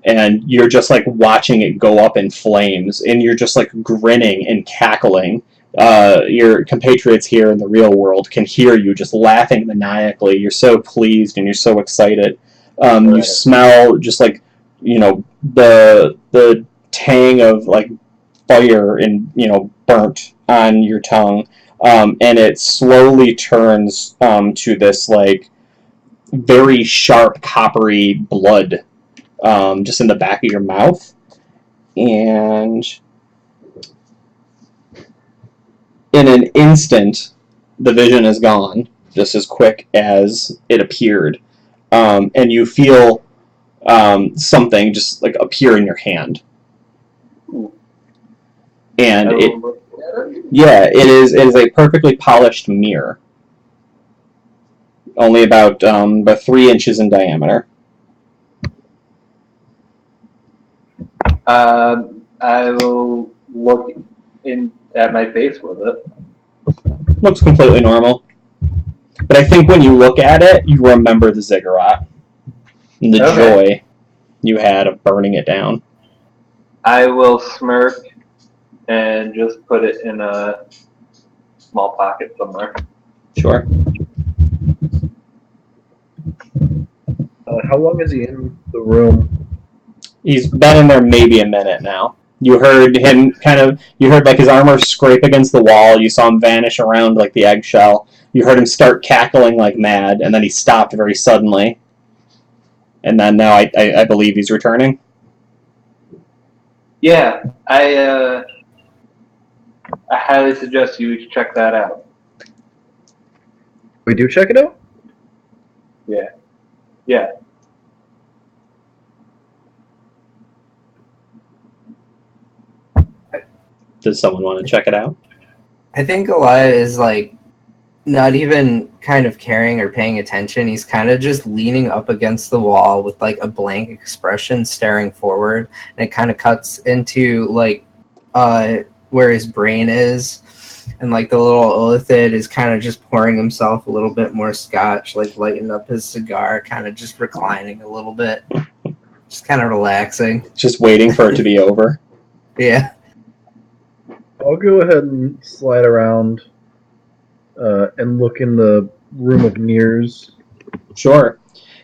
And you're just like watching it go up in flames, and you're just like grinning and cackling. Your compatriots here in the real world can hear you just laughing maniacally. You're so pleased and you're so excited. You smell just like the tang of like fire and burnt on your tongue, and it slowly turns to this like very sharp coppery blood just in the back of your mouth, and in an instant, the vision is gone, just as quick as it appeared, and you feel something just like appear in your hand, and it is a perfectly polished mirror. only about 3 inches in diameter. I will look in at my face with it. Looks completely normal. But I think when you look at it, you remember the ziggurat and the joy you had of burning it down. I will smirk and just put it in a small pocket somewhere. Sure. How long is he in the room? He's been in there maybe a minute now. You heard him you heard like his armor scrape against the wall. You saw him vanish around like the eggshell. You heard him start cackling like mad, and then he stopped very suddenly. And then now I believe he's returning. Yeah, I highly suggest you check that out. We do check it out? Yeah. Does someone want to check it out? I think Elia is like not even kind of caring or paying attention. He's kind of just leaning up against the wall with like a blank expression staring forward, and it kind of cuts into like where his brain is, and like the little Illithid is kind of just pouring himself a little bit more scotch, like lighting up his cigar, kind of just reclining a little bit, just kind of relaxing. Just waiting for it to be over. Yeah. I'll go ahead and slide around and look in the room of mirrors. Sure.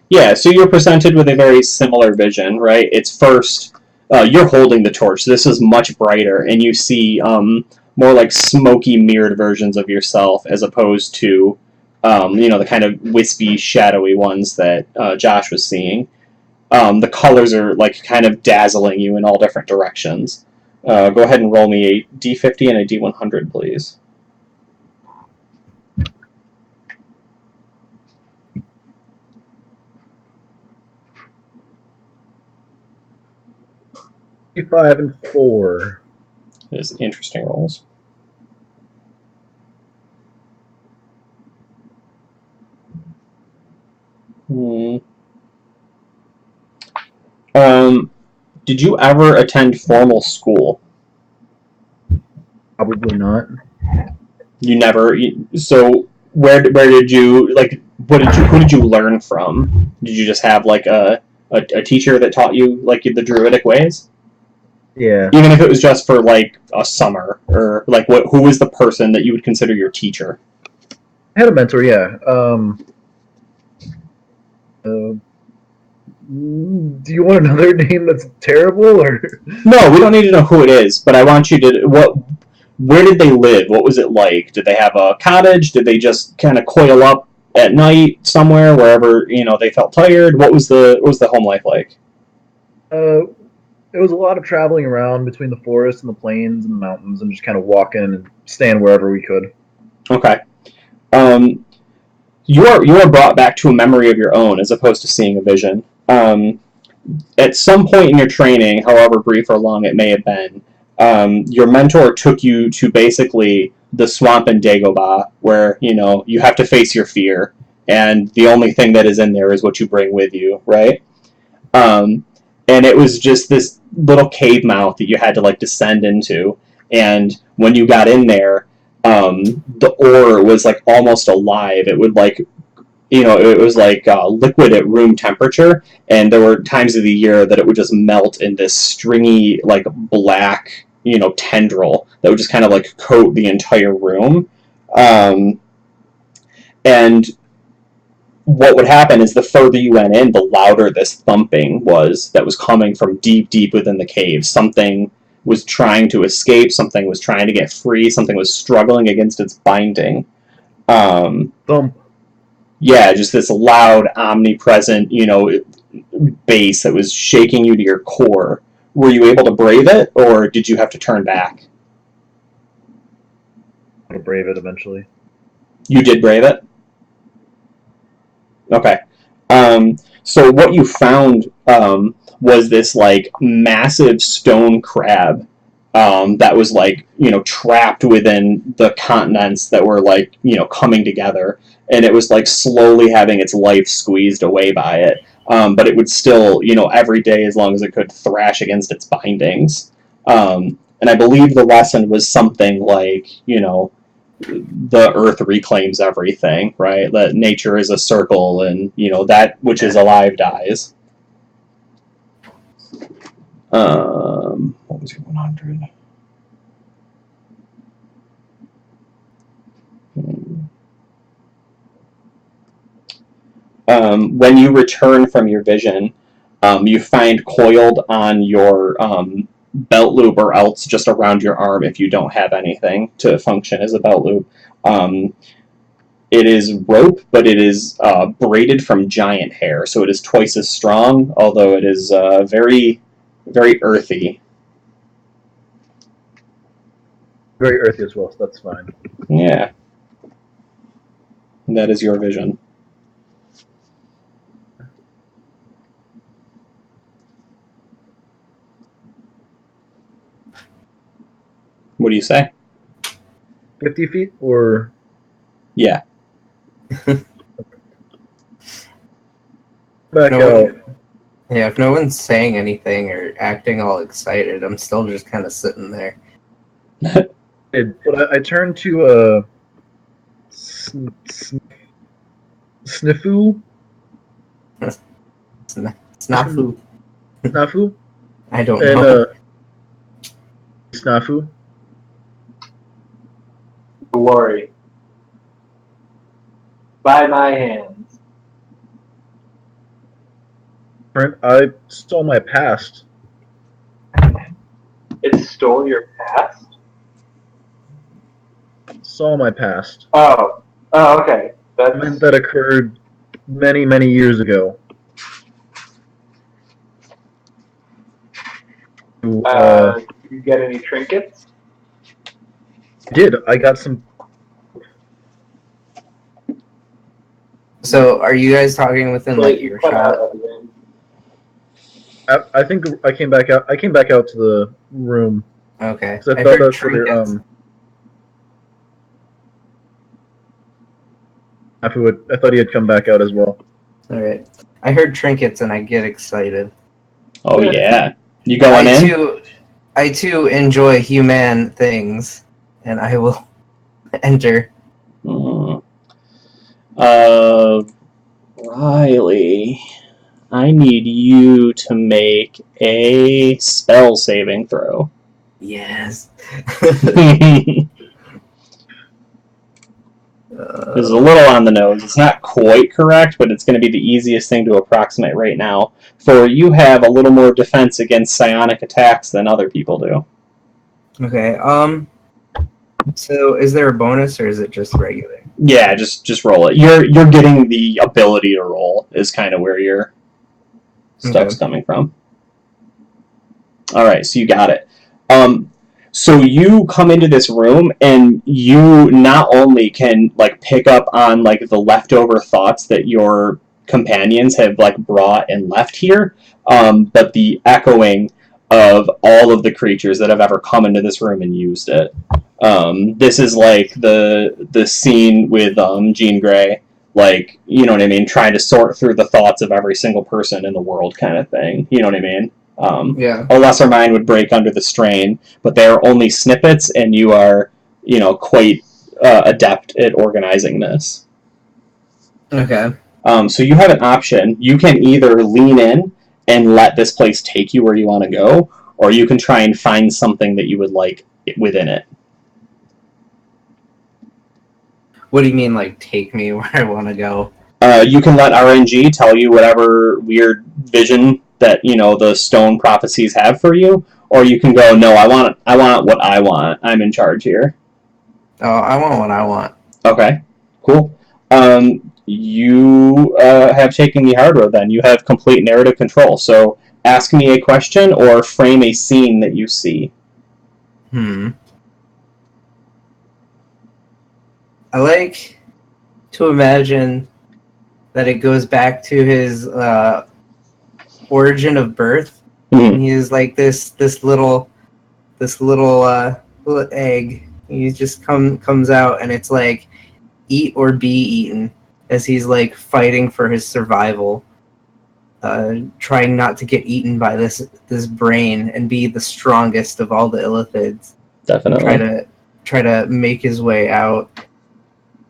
Yeah, so you're presented with a very similar vision, right? It's first, you're holding the torch. This is much brighter, and you see more like smoky, mirrored versions of yourself as opposed to, the kind of wispy, shadowy ones that Josh was seeing. The colors are like kind of dazzling you in all different directions. Go ahead and roll me a D50 and a D100, please. $5 and $4. Those interesting rolls. Did you ever attend formal school? Probably not. You never. So where did you like? Who did you learn from? Did you just have like a teacher that taught you like the druidic ways? Yeah. Even if it was just for like a summer, or like who was the person that you would consider your teacher? I had a mentor, yeah. Do you want another name that's terrible, or? No, we don't need to know who it is, but I want you to where did they live? What was it like? Did they have a cottage? Did they just kind of coil up at night somewhere, wherever they felt tired? What was the home life like? It was a lot of traveling around between the forest and the plains and the mountains, and just kind of walking and staying wherever we could. Okay. You are brought back to a memory of your own as opposed to seeing a vision. At some point in your training, however brief or long it may have been, your mentor took you to basically the swamp in Dagobah, where you have to face your fear, and the only thing that is in there is what you bring with you, right? And it was just this little cave mouth that you had to like descend into, and when you got in there, the ore was like almost alive. It would like it was like liquid at room temperature, and there were times of the year that it would just melt in this stringy, like black, tendril that would just kind of like coat the entire room. And what would happen is the further you went in, the louder this thumping was that was coming from deep, deep within the cave. Something was trying to escape, something was trying to get free, something was struggling against its binding. Thump. Yeah, just this loud, omnipresent, bass that was shaking you to your core. Were you able to brave it, or did you have to turn back? I'll brave it eventually. You did brave it? Okay. So what you found was this, like, massive stone crab that was, like, trapped within the continents that were, like, coming together. and it was like slowly having its life squeezed away by it. But it would still, every day, as long as it could, thrash against its bindings. And I believe the lesson was something like, the earth reclaims everything, right? That nature is a circle, and, that which is alive dies. What was your 100? When you return from your vision, you find coiled on your belt loop, or else just around your arm if you don't have anything to function as a belt loop. It is rope, but it is braided from giant hair, so it is twice as strong, although it is very, very earthy. Very earthy as well, so that's fine. Yeah. That is your vision. What do you say? 50 feet or? Yeah. Back out. Yeah, if no one's saying anything or acting all excited, I'm still just kind of sitting there. But I turned to Snifu. Snafu. Snafu? I don't And know. Snafu. Don't worry. By my hands. Friend, I stole my past. It stole your past? Saw my past. Oh, okay. That's... That occurred many, many years ago. Did you get any trinkets? I got some. So, are you guys talking within like earshot? I think I came back out. I came back out to the room. Okay. I I thought heard that's where trinkets. I thought he had come back out as well. All right. I heard trinkets and I get excited. Oh, yeah. You going in? I too enjoy human things, and I will enter. Riley, I need you to make a spell saving throw. Yes. This is a little on the nose. It's not quite correct, but it's going to be the easiest thing to approximate right now. For you have a little more defense against psionic attacks than other people do. Okay. So, is there a bonus or is it just regular? Yeah, just roll it. You're getting the ability to roll is kind of where your stuff's coming from. All right, so you got it. So you come into this room, and you not only can like pick up on like the leftover thoughts that your companions have like brought and left here, but the echoing of all of the creatures that have ever come into this room and used it. This is like the scene with Jean Grey, like, you know what I mean, trying to sort through the thoughts of every single person in the world kind of thing. You know what I mean? Yeah. A lesser mind would break under the strain, but they are only snippets, and you are, quite adept at organizing this. Okay. So you have an option. You can either lean in and let this place take you where you want to go, or you can try and find something that you would like within it. What do you mean, like, take me where I want to go? You can let RNG tell you whatever weird vision that, the stone prophecies have for you, or you can go, no, I want what I want. I'm in charge here. Oh, I want what I want. Okay, cool. You have taken the hard road then. You have complete narrative control. So ask me a question or frame a scene that you see. I like to imagine that it goes back to his origin of birth. Mm-hmm. And he's like this little egg. He just comes out, and it's like eat or be eaten. as he's like fighting for his survival, trying not to get eaten by this brain and be the strongest of all the illithids. Definitely. Try to make his way out.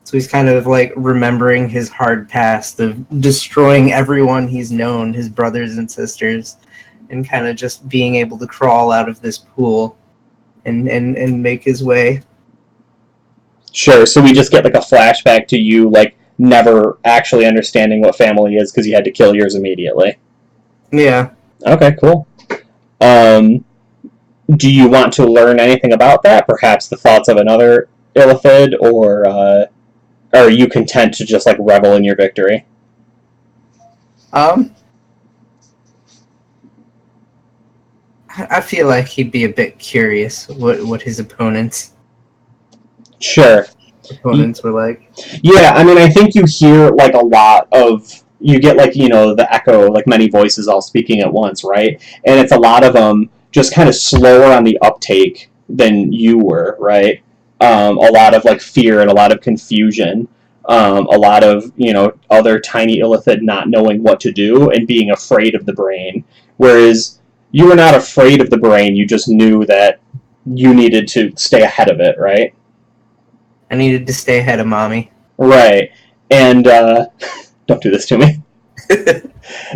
So he's kind of like remembering his hard past of destroying everyone he's known, his brothers and sisters, and kind of just being able to crawl out of this pool and make his way. Sure. So we just get like a flashback to you like never actually understanding what family is because you had to kill yours immediately. Yeah. Okay, cool. Do you want to learn anything about that? Perhaps the thoughts of another illithid, or are you content to just like revel in your victory? I feel like he'd be a bit curious what his opponents were like. Yeah, I mean, I think you hear like a lot of, you get like, you know, the echo, like many voices all speaking at once, right? And it's a lot of them just kind of slower on the uptake than you were, right? A lot of like fear and a lot of confusion. A lot of, you know, other tiny illithid not knowing what to do and being afraid of the brain. Whereas you were not afraid of the brain, you just knew that you needed to stay ahead of it, right? I needed to stay ahead of mommy. Right. And, don't do this to me.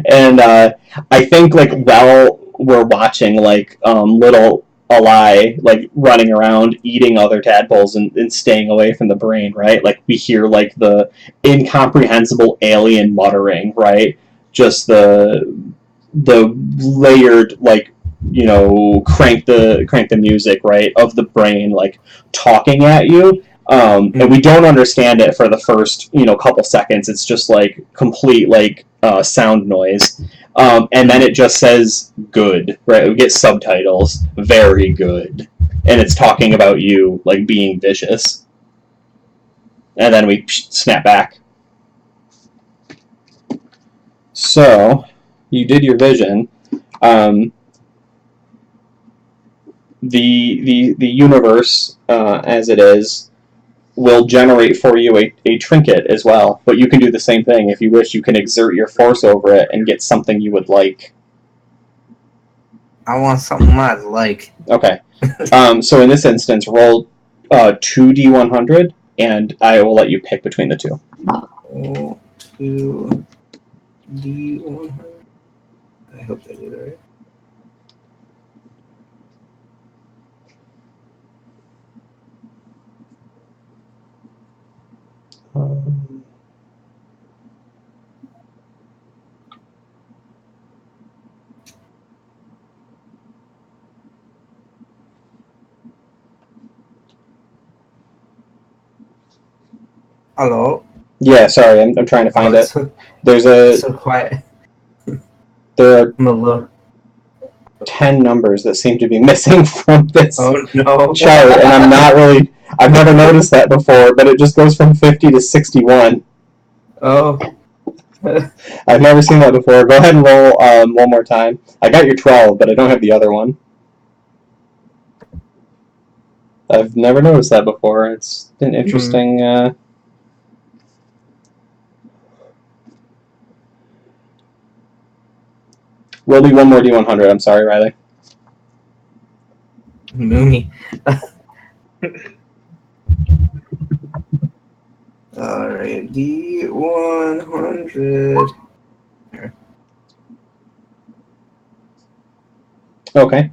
And I think, like, while we're watching, like, little Eli, like, running around, eating other tadpoles and staying away from the brain, right? Like, we hear, like, the incomprehensible alien muttering, right? Just the layered, like, you know, crank the music, right, of the brain, like, talking at you. And we don't understand it for the first, you know, couple seconds. It's just like complete like sound noise, and then it just says "good." Right? We get subtitles, "very good," and it's talking about you like being vicious. And then we snap back. So you did your vision. The universe as it is will generate for you a trinket as well. But you can do the same thing. If you wish, you can exert your force over it and get something you would like. I want something I like. Okay. So in this instance, roll 2d100, and I will let you pick between the two. 2d100. I hope I did it right. Hello. Yeah, sorry, I'm trying to find it. There's so quiet. There are Malo. 10 numbers that seem to be missing from this Oh no. chart, and I've never noticed that before, but it just goes from 50 to 61. Oh. I've never seen that before. Go ahead and roll one more time. I got your 12, but I don't have the other one. I've never noticed that before. It's an interesting... Roll me one more D100. I'm sorry, Riley. Moomy. Alright, D100. Okay.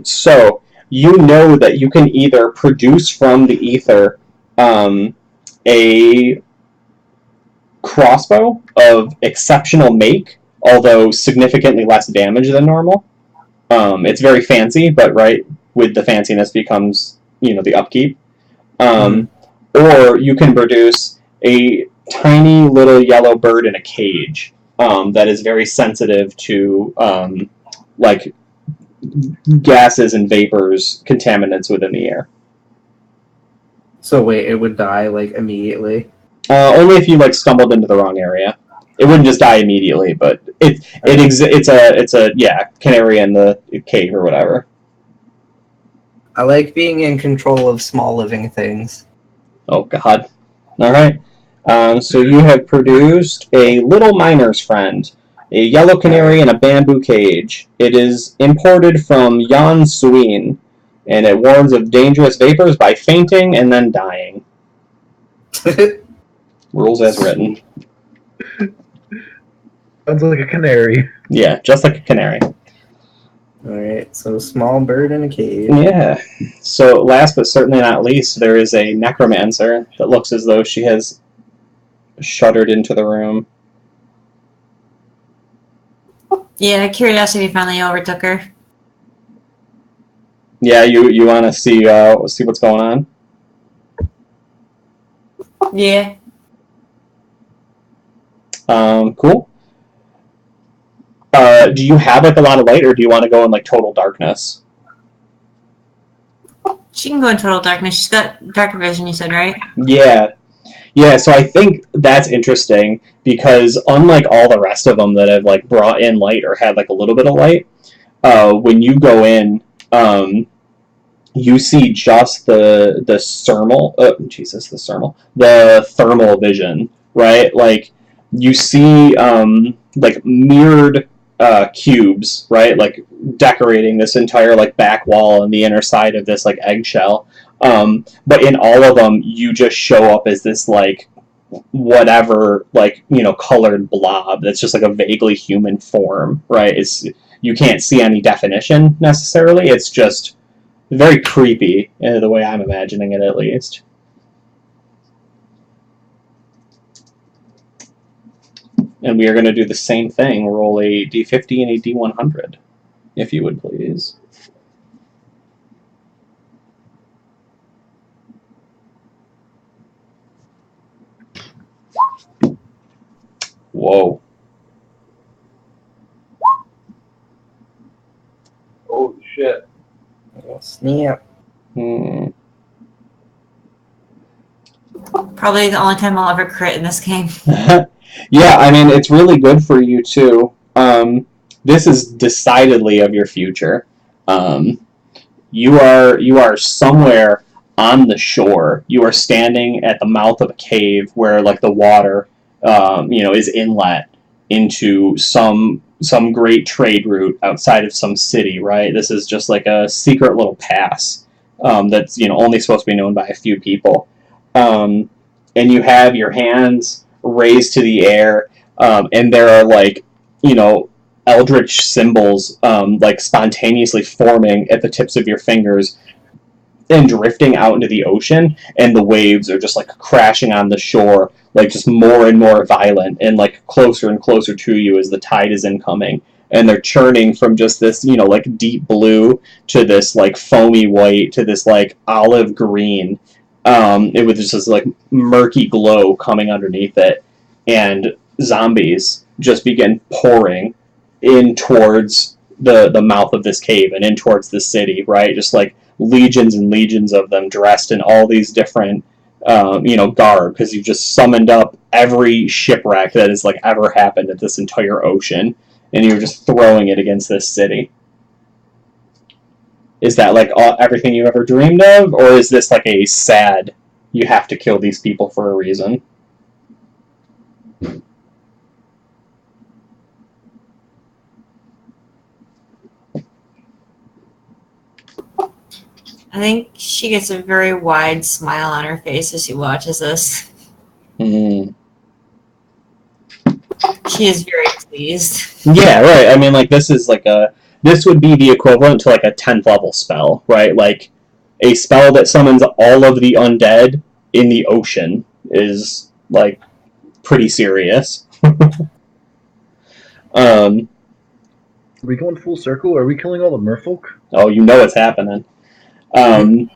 So, you know that you can either produce from the ether a crossbow of exceptional make, although significantly less damage than normal. It's very fancy, but right, with the fanciness becomes, you know, the upkeep. Or you can produce a tiny little yellow bird in a cage that is very sensitive to like gases and vapors, contaminants within the air. So wait, it would die like immediately? Only if you like stumbled into the wrong area. It wouldn't just die immediately, but it's a canary in the cave or whatever. I like being in control of small living things. Oh God! All right. So you have produced a little miner's friend, a yellow canary in a bamboo cage. It is imported from Yan Suin, and it warns of dangerous vapors by fainting and then dying. Rules as written. Sounds like a canary. Yeah, just like a canary. Alright, so small bird in a cage. Yeah. So last but certainly not least, there is a necromancer that looks as though she has shuddered into the room. Yeah, curiosity finally overtook her. Yeah, you want to see what's going on? Yeah. Cool. Do you have like a lot of light, or do you want to go in like total darkness? She can go in total darkness. She's got darker vision, you said, right? Yeah. Yeah, so I think that's interesting because unlike all the rest of them that have like brought in light or had like a little bit of light, when you go in, you see just the thermal vision, right? Like you see like mirrored cubes, right? Like decorating this entire like back wall and the inner side of this like eggshell. But in all of them, you just show up as this like whatever like colored blob that's just like a vaguely human form, right? You can't see any definition necessarily. It's just very creepy, the way I'm imagining it, at least. And we are going to do the same thing. Roll a d50 and a d100, if you would please. Whoa. Holy shit. Oh, snap. Probably the only time I'll ever crit in this game. Yeah, I mean, it's really good for you, too. This is decidedly of your future. You are somewhere on the shore. You are standing at the mouth of a cave where, like, the water, is inlet into some great trade route outside of some city, right? This is just like a secret little pass that's only supposed to be known by a few people. And you have your hands raised to the air, and there are like eldritch symbols like spontaneously forming at the tips of your fingers and drifting out into the ocean, and the waves are just like crashing on the shore, like just more and more violent and like closer and closer to you as the tide is incoming, and they're churning from just this like deep blue to this like foamy white to this like olive green, it was just this like murky glow coming underneath it, and zombies just begin pouring in towards the mouth of this cave and in towards the city, right? Just like legions and legions of them dressed in all these different garb, because you've just summoned up every shipwreck that has like ever happened at this entire ocean, and you're just throwing it against this city. Is that like everything you ever dreamed of, or is this like a sad, you have to kill these people for a reason? I think she gets a very wide smile on her face as she watches this. Mm. She is very pleased. Yeah, right. I mean, like, this would be the equivalent to like a 10th level spell, right? Like a spell that summons all of the undead in the ocean is like pretty serious. Are we going full circle? Are we killing all the merfolk? Oh, you know what's happening. The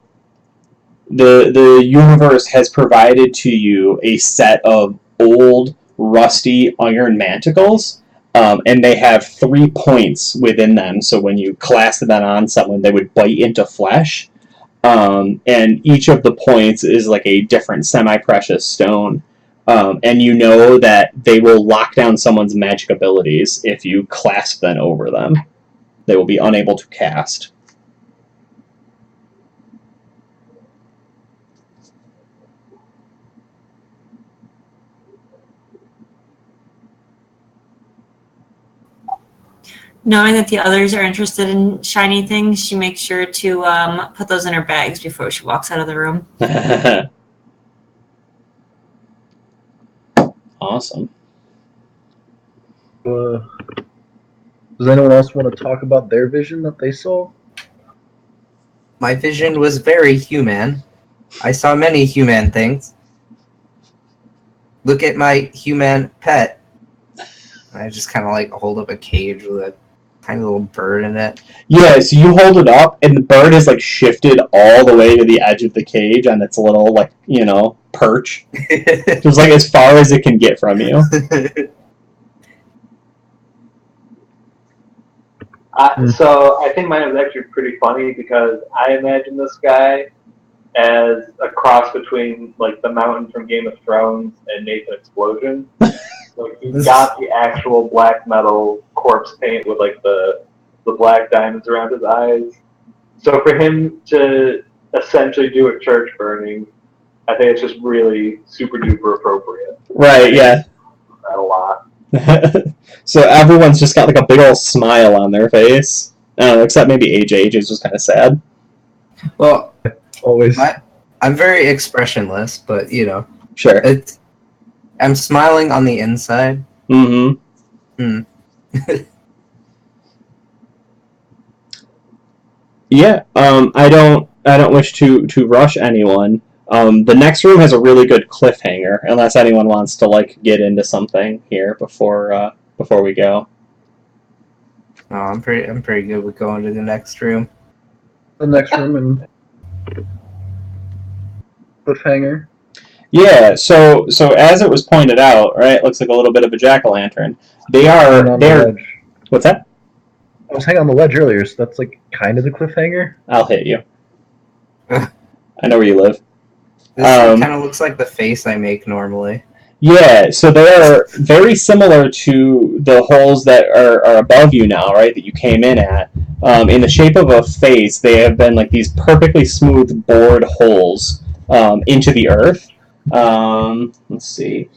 universe has provided to you a set of old, rusty iron manticles, and they have 3 points within them. So when you clasp them on someone, they would bite into flesh. And each of the points is like a different semi-precious stone. And you know that they will lock down someone's magic abilities if you clasp them over them. They will be unable to cast. Knowing that the others are interested in shiny things, she makes sure to put those in her bags before she walks out of the room. Awesome. Does anyone else want to talk about their vision that they saw? My vision was very human. I saw many human things. Look at my human pet. I just kind of like hold up a cage with a tiny little bird in it. Yeah, so you hold it up, and the bird is like shifted all the way to the edge of the cage on its little, like, you know, perch. Just like as far as it can get from you. So I think mine was actually pretty funny because I imagine this guy as a cross between like the mountain from Game of Thrones and Nathan Explosion. Like he's got the actual black metal corpse paint with like the black diamonds around his eyes. So for him to essentially do a church burning, I think it's just really super duper appropriate. Right, yeah. That a lot. So everyone's just got like a big old smile on their face. Except maybe AJ. AJ's just kind of sad. Well, Always. I'm very expressionless, but you know, Sure. I'm smiling on the inside. Mm-hmm. Yeah. I don't wish to rush anyone. The next room has a really good cliffhanger, unless anyone wants to like get into something here before we go. Oh, I'm pretty good with going to the next room. The next room and cliffhanger. Yeah. So as it was pointed out, right, looks like a little bit of a jack-o'-lantern. They're what's that? I was hanging on the ledge earlier, so that's like kind of the cliffhanger. I'll hit you. I know where you live. This kind of looks like the face I make normally. Yeah, so they are very similar to the holes that are above you now, right, that you came in at. In the shape of a face, they have been like these perfectly smooth bored holes into the earth. Let's see.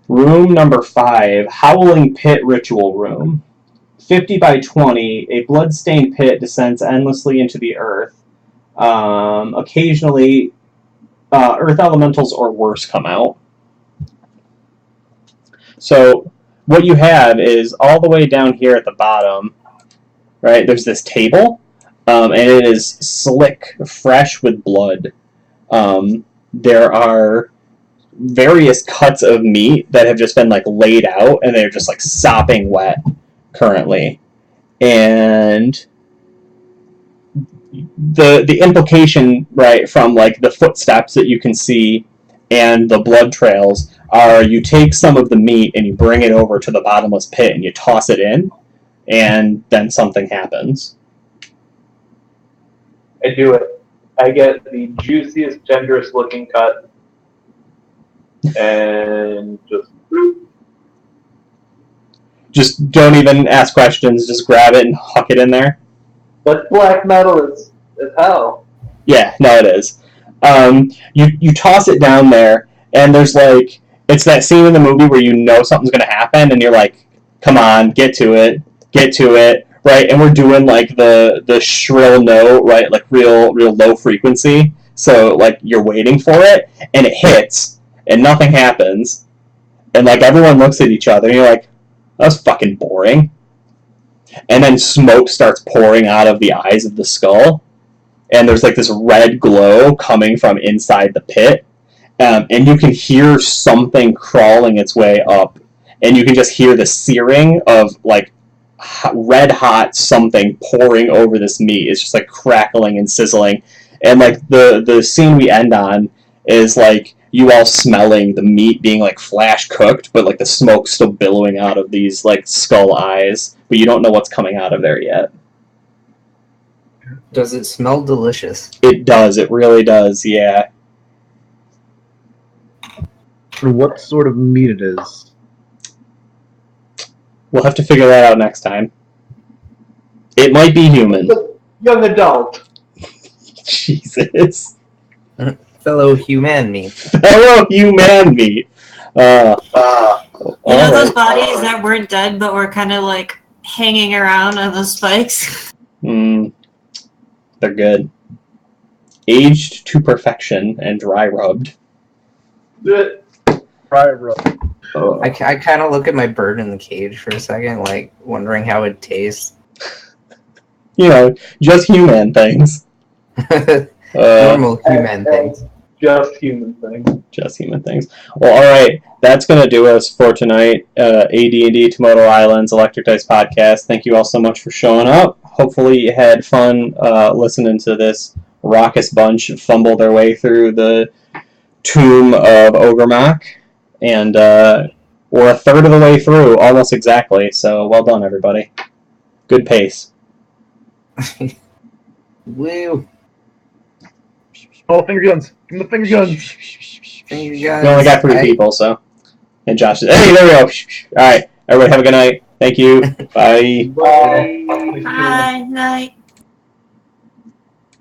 Room number 5, Howling Pit Ritual Room. 50 by 20, a blood-stained pit descends endlessly into the earth. Occasionally, earth elementals or worse come out. So what you have is all the way down here at the bottom, right, there's this table, and it is slick, fresh with blood. There are various cuts of meat that have just been like laid out, and they're just like sopping wet currently. And the implication, right, from like the footsteps that you can see and the blood trails are you take some of the meat and you bring it over to the bottomless pit and you toss it in, and then something happens. I do it. I get the juiciest, genderous looking cut and Just don't even ask questions, just grab it and huck it in there. But black metal is hell. Yeah, no, it is. You toss it down there, and there's like, it's that scene in the movie where you know something's going to happen, and you're like, come on, get to it, right? And we're doing like the shrill note, right? Like real low frequency. So like you're waiting for it, and it hits, and nothing happens. And like everyone looks at each other, and you're like, that was fucking boring. And then smoke starts pouring out of the eyes of the skull, and there's like this red glow coming from inside the pit. And you can hear something crawling its way up, and you can just hear the searing of like red hot something pouring over this meat. It's just like crackling and sizzling, and like the scene we end on is like you all smelling the meat being like flash cooked, but like the smoke still billowing out of these like skull eyes, but you don't know what's coming out of there yet. Does it smell delicious? It does. It really does. Yeah. For what sort of meat it is? We'll have to figure that out next time. It might be human. Young adult. Jesus. Fellow human meat. Fellow human meat. You know those bodies that weren't dead but were kind of like hanging around on those spikes. They're good. Aged to perfection and dry rubbed. Try it, bro. Oh. I kind of look at my bird in the cage for a second, like wondering how it tastes. You know, just human things. Normal human things. Just human things. Just human things. Well, all right. That's going to do us for tonight. AD&D Tomoto Islands Electric Dice Podcast. Thank you all so much for showing up. Hopefully you had fun listening to this raucous bunch fumble their way through the tomb of Ogremok. And we're a third of the way through, almost exactly. So well done, everybody. Good pace. Woo! Oh, finger guns! Give them the finger guns! Finger We only got 3 guns. people, so. And Josh is. Hey, there we go. All right. Everybody have a good night. Thank you. Bye. Bye. Bye, night.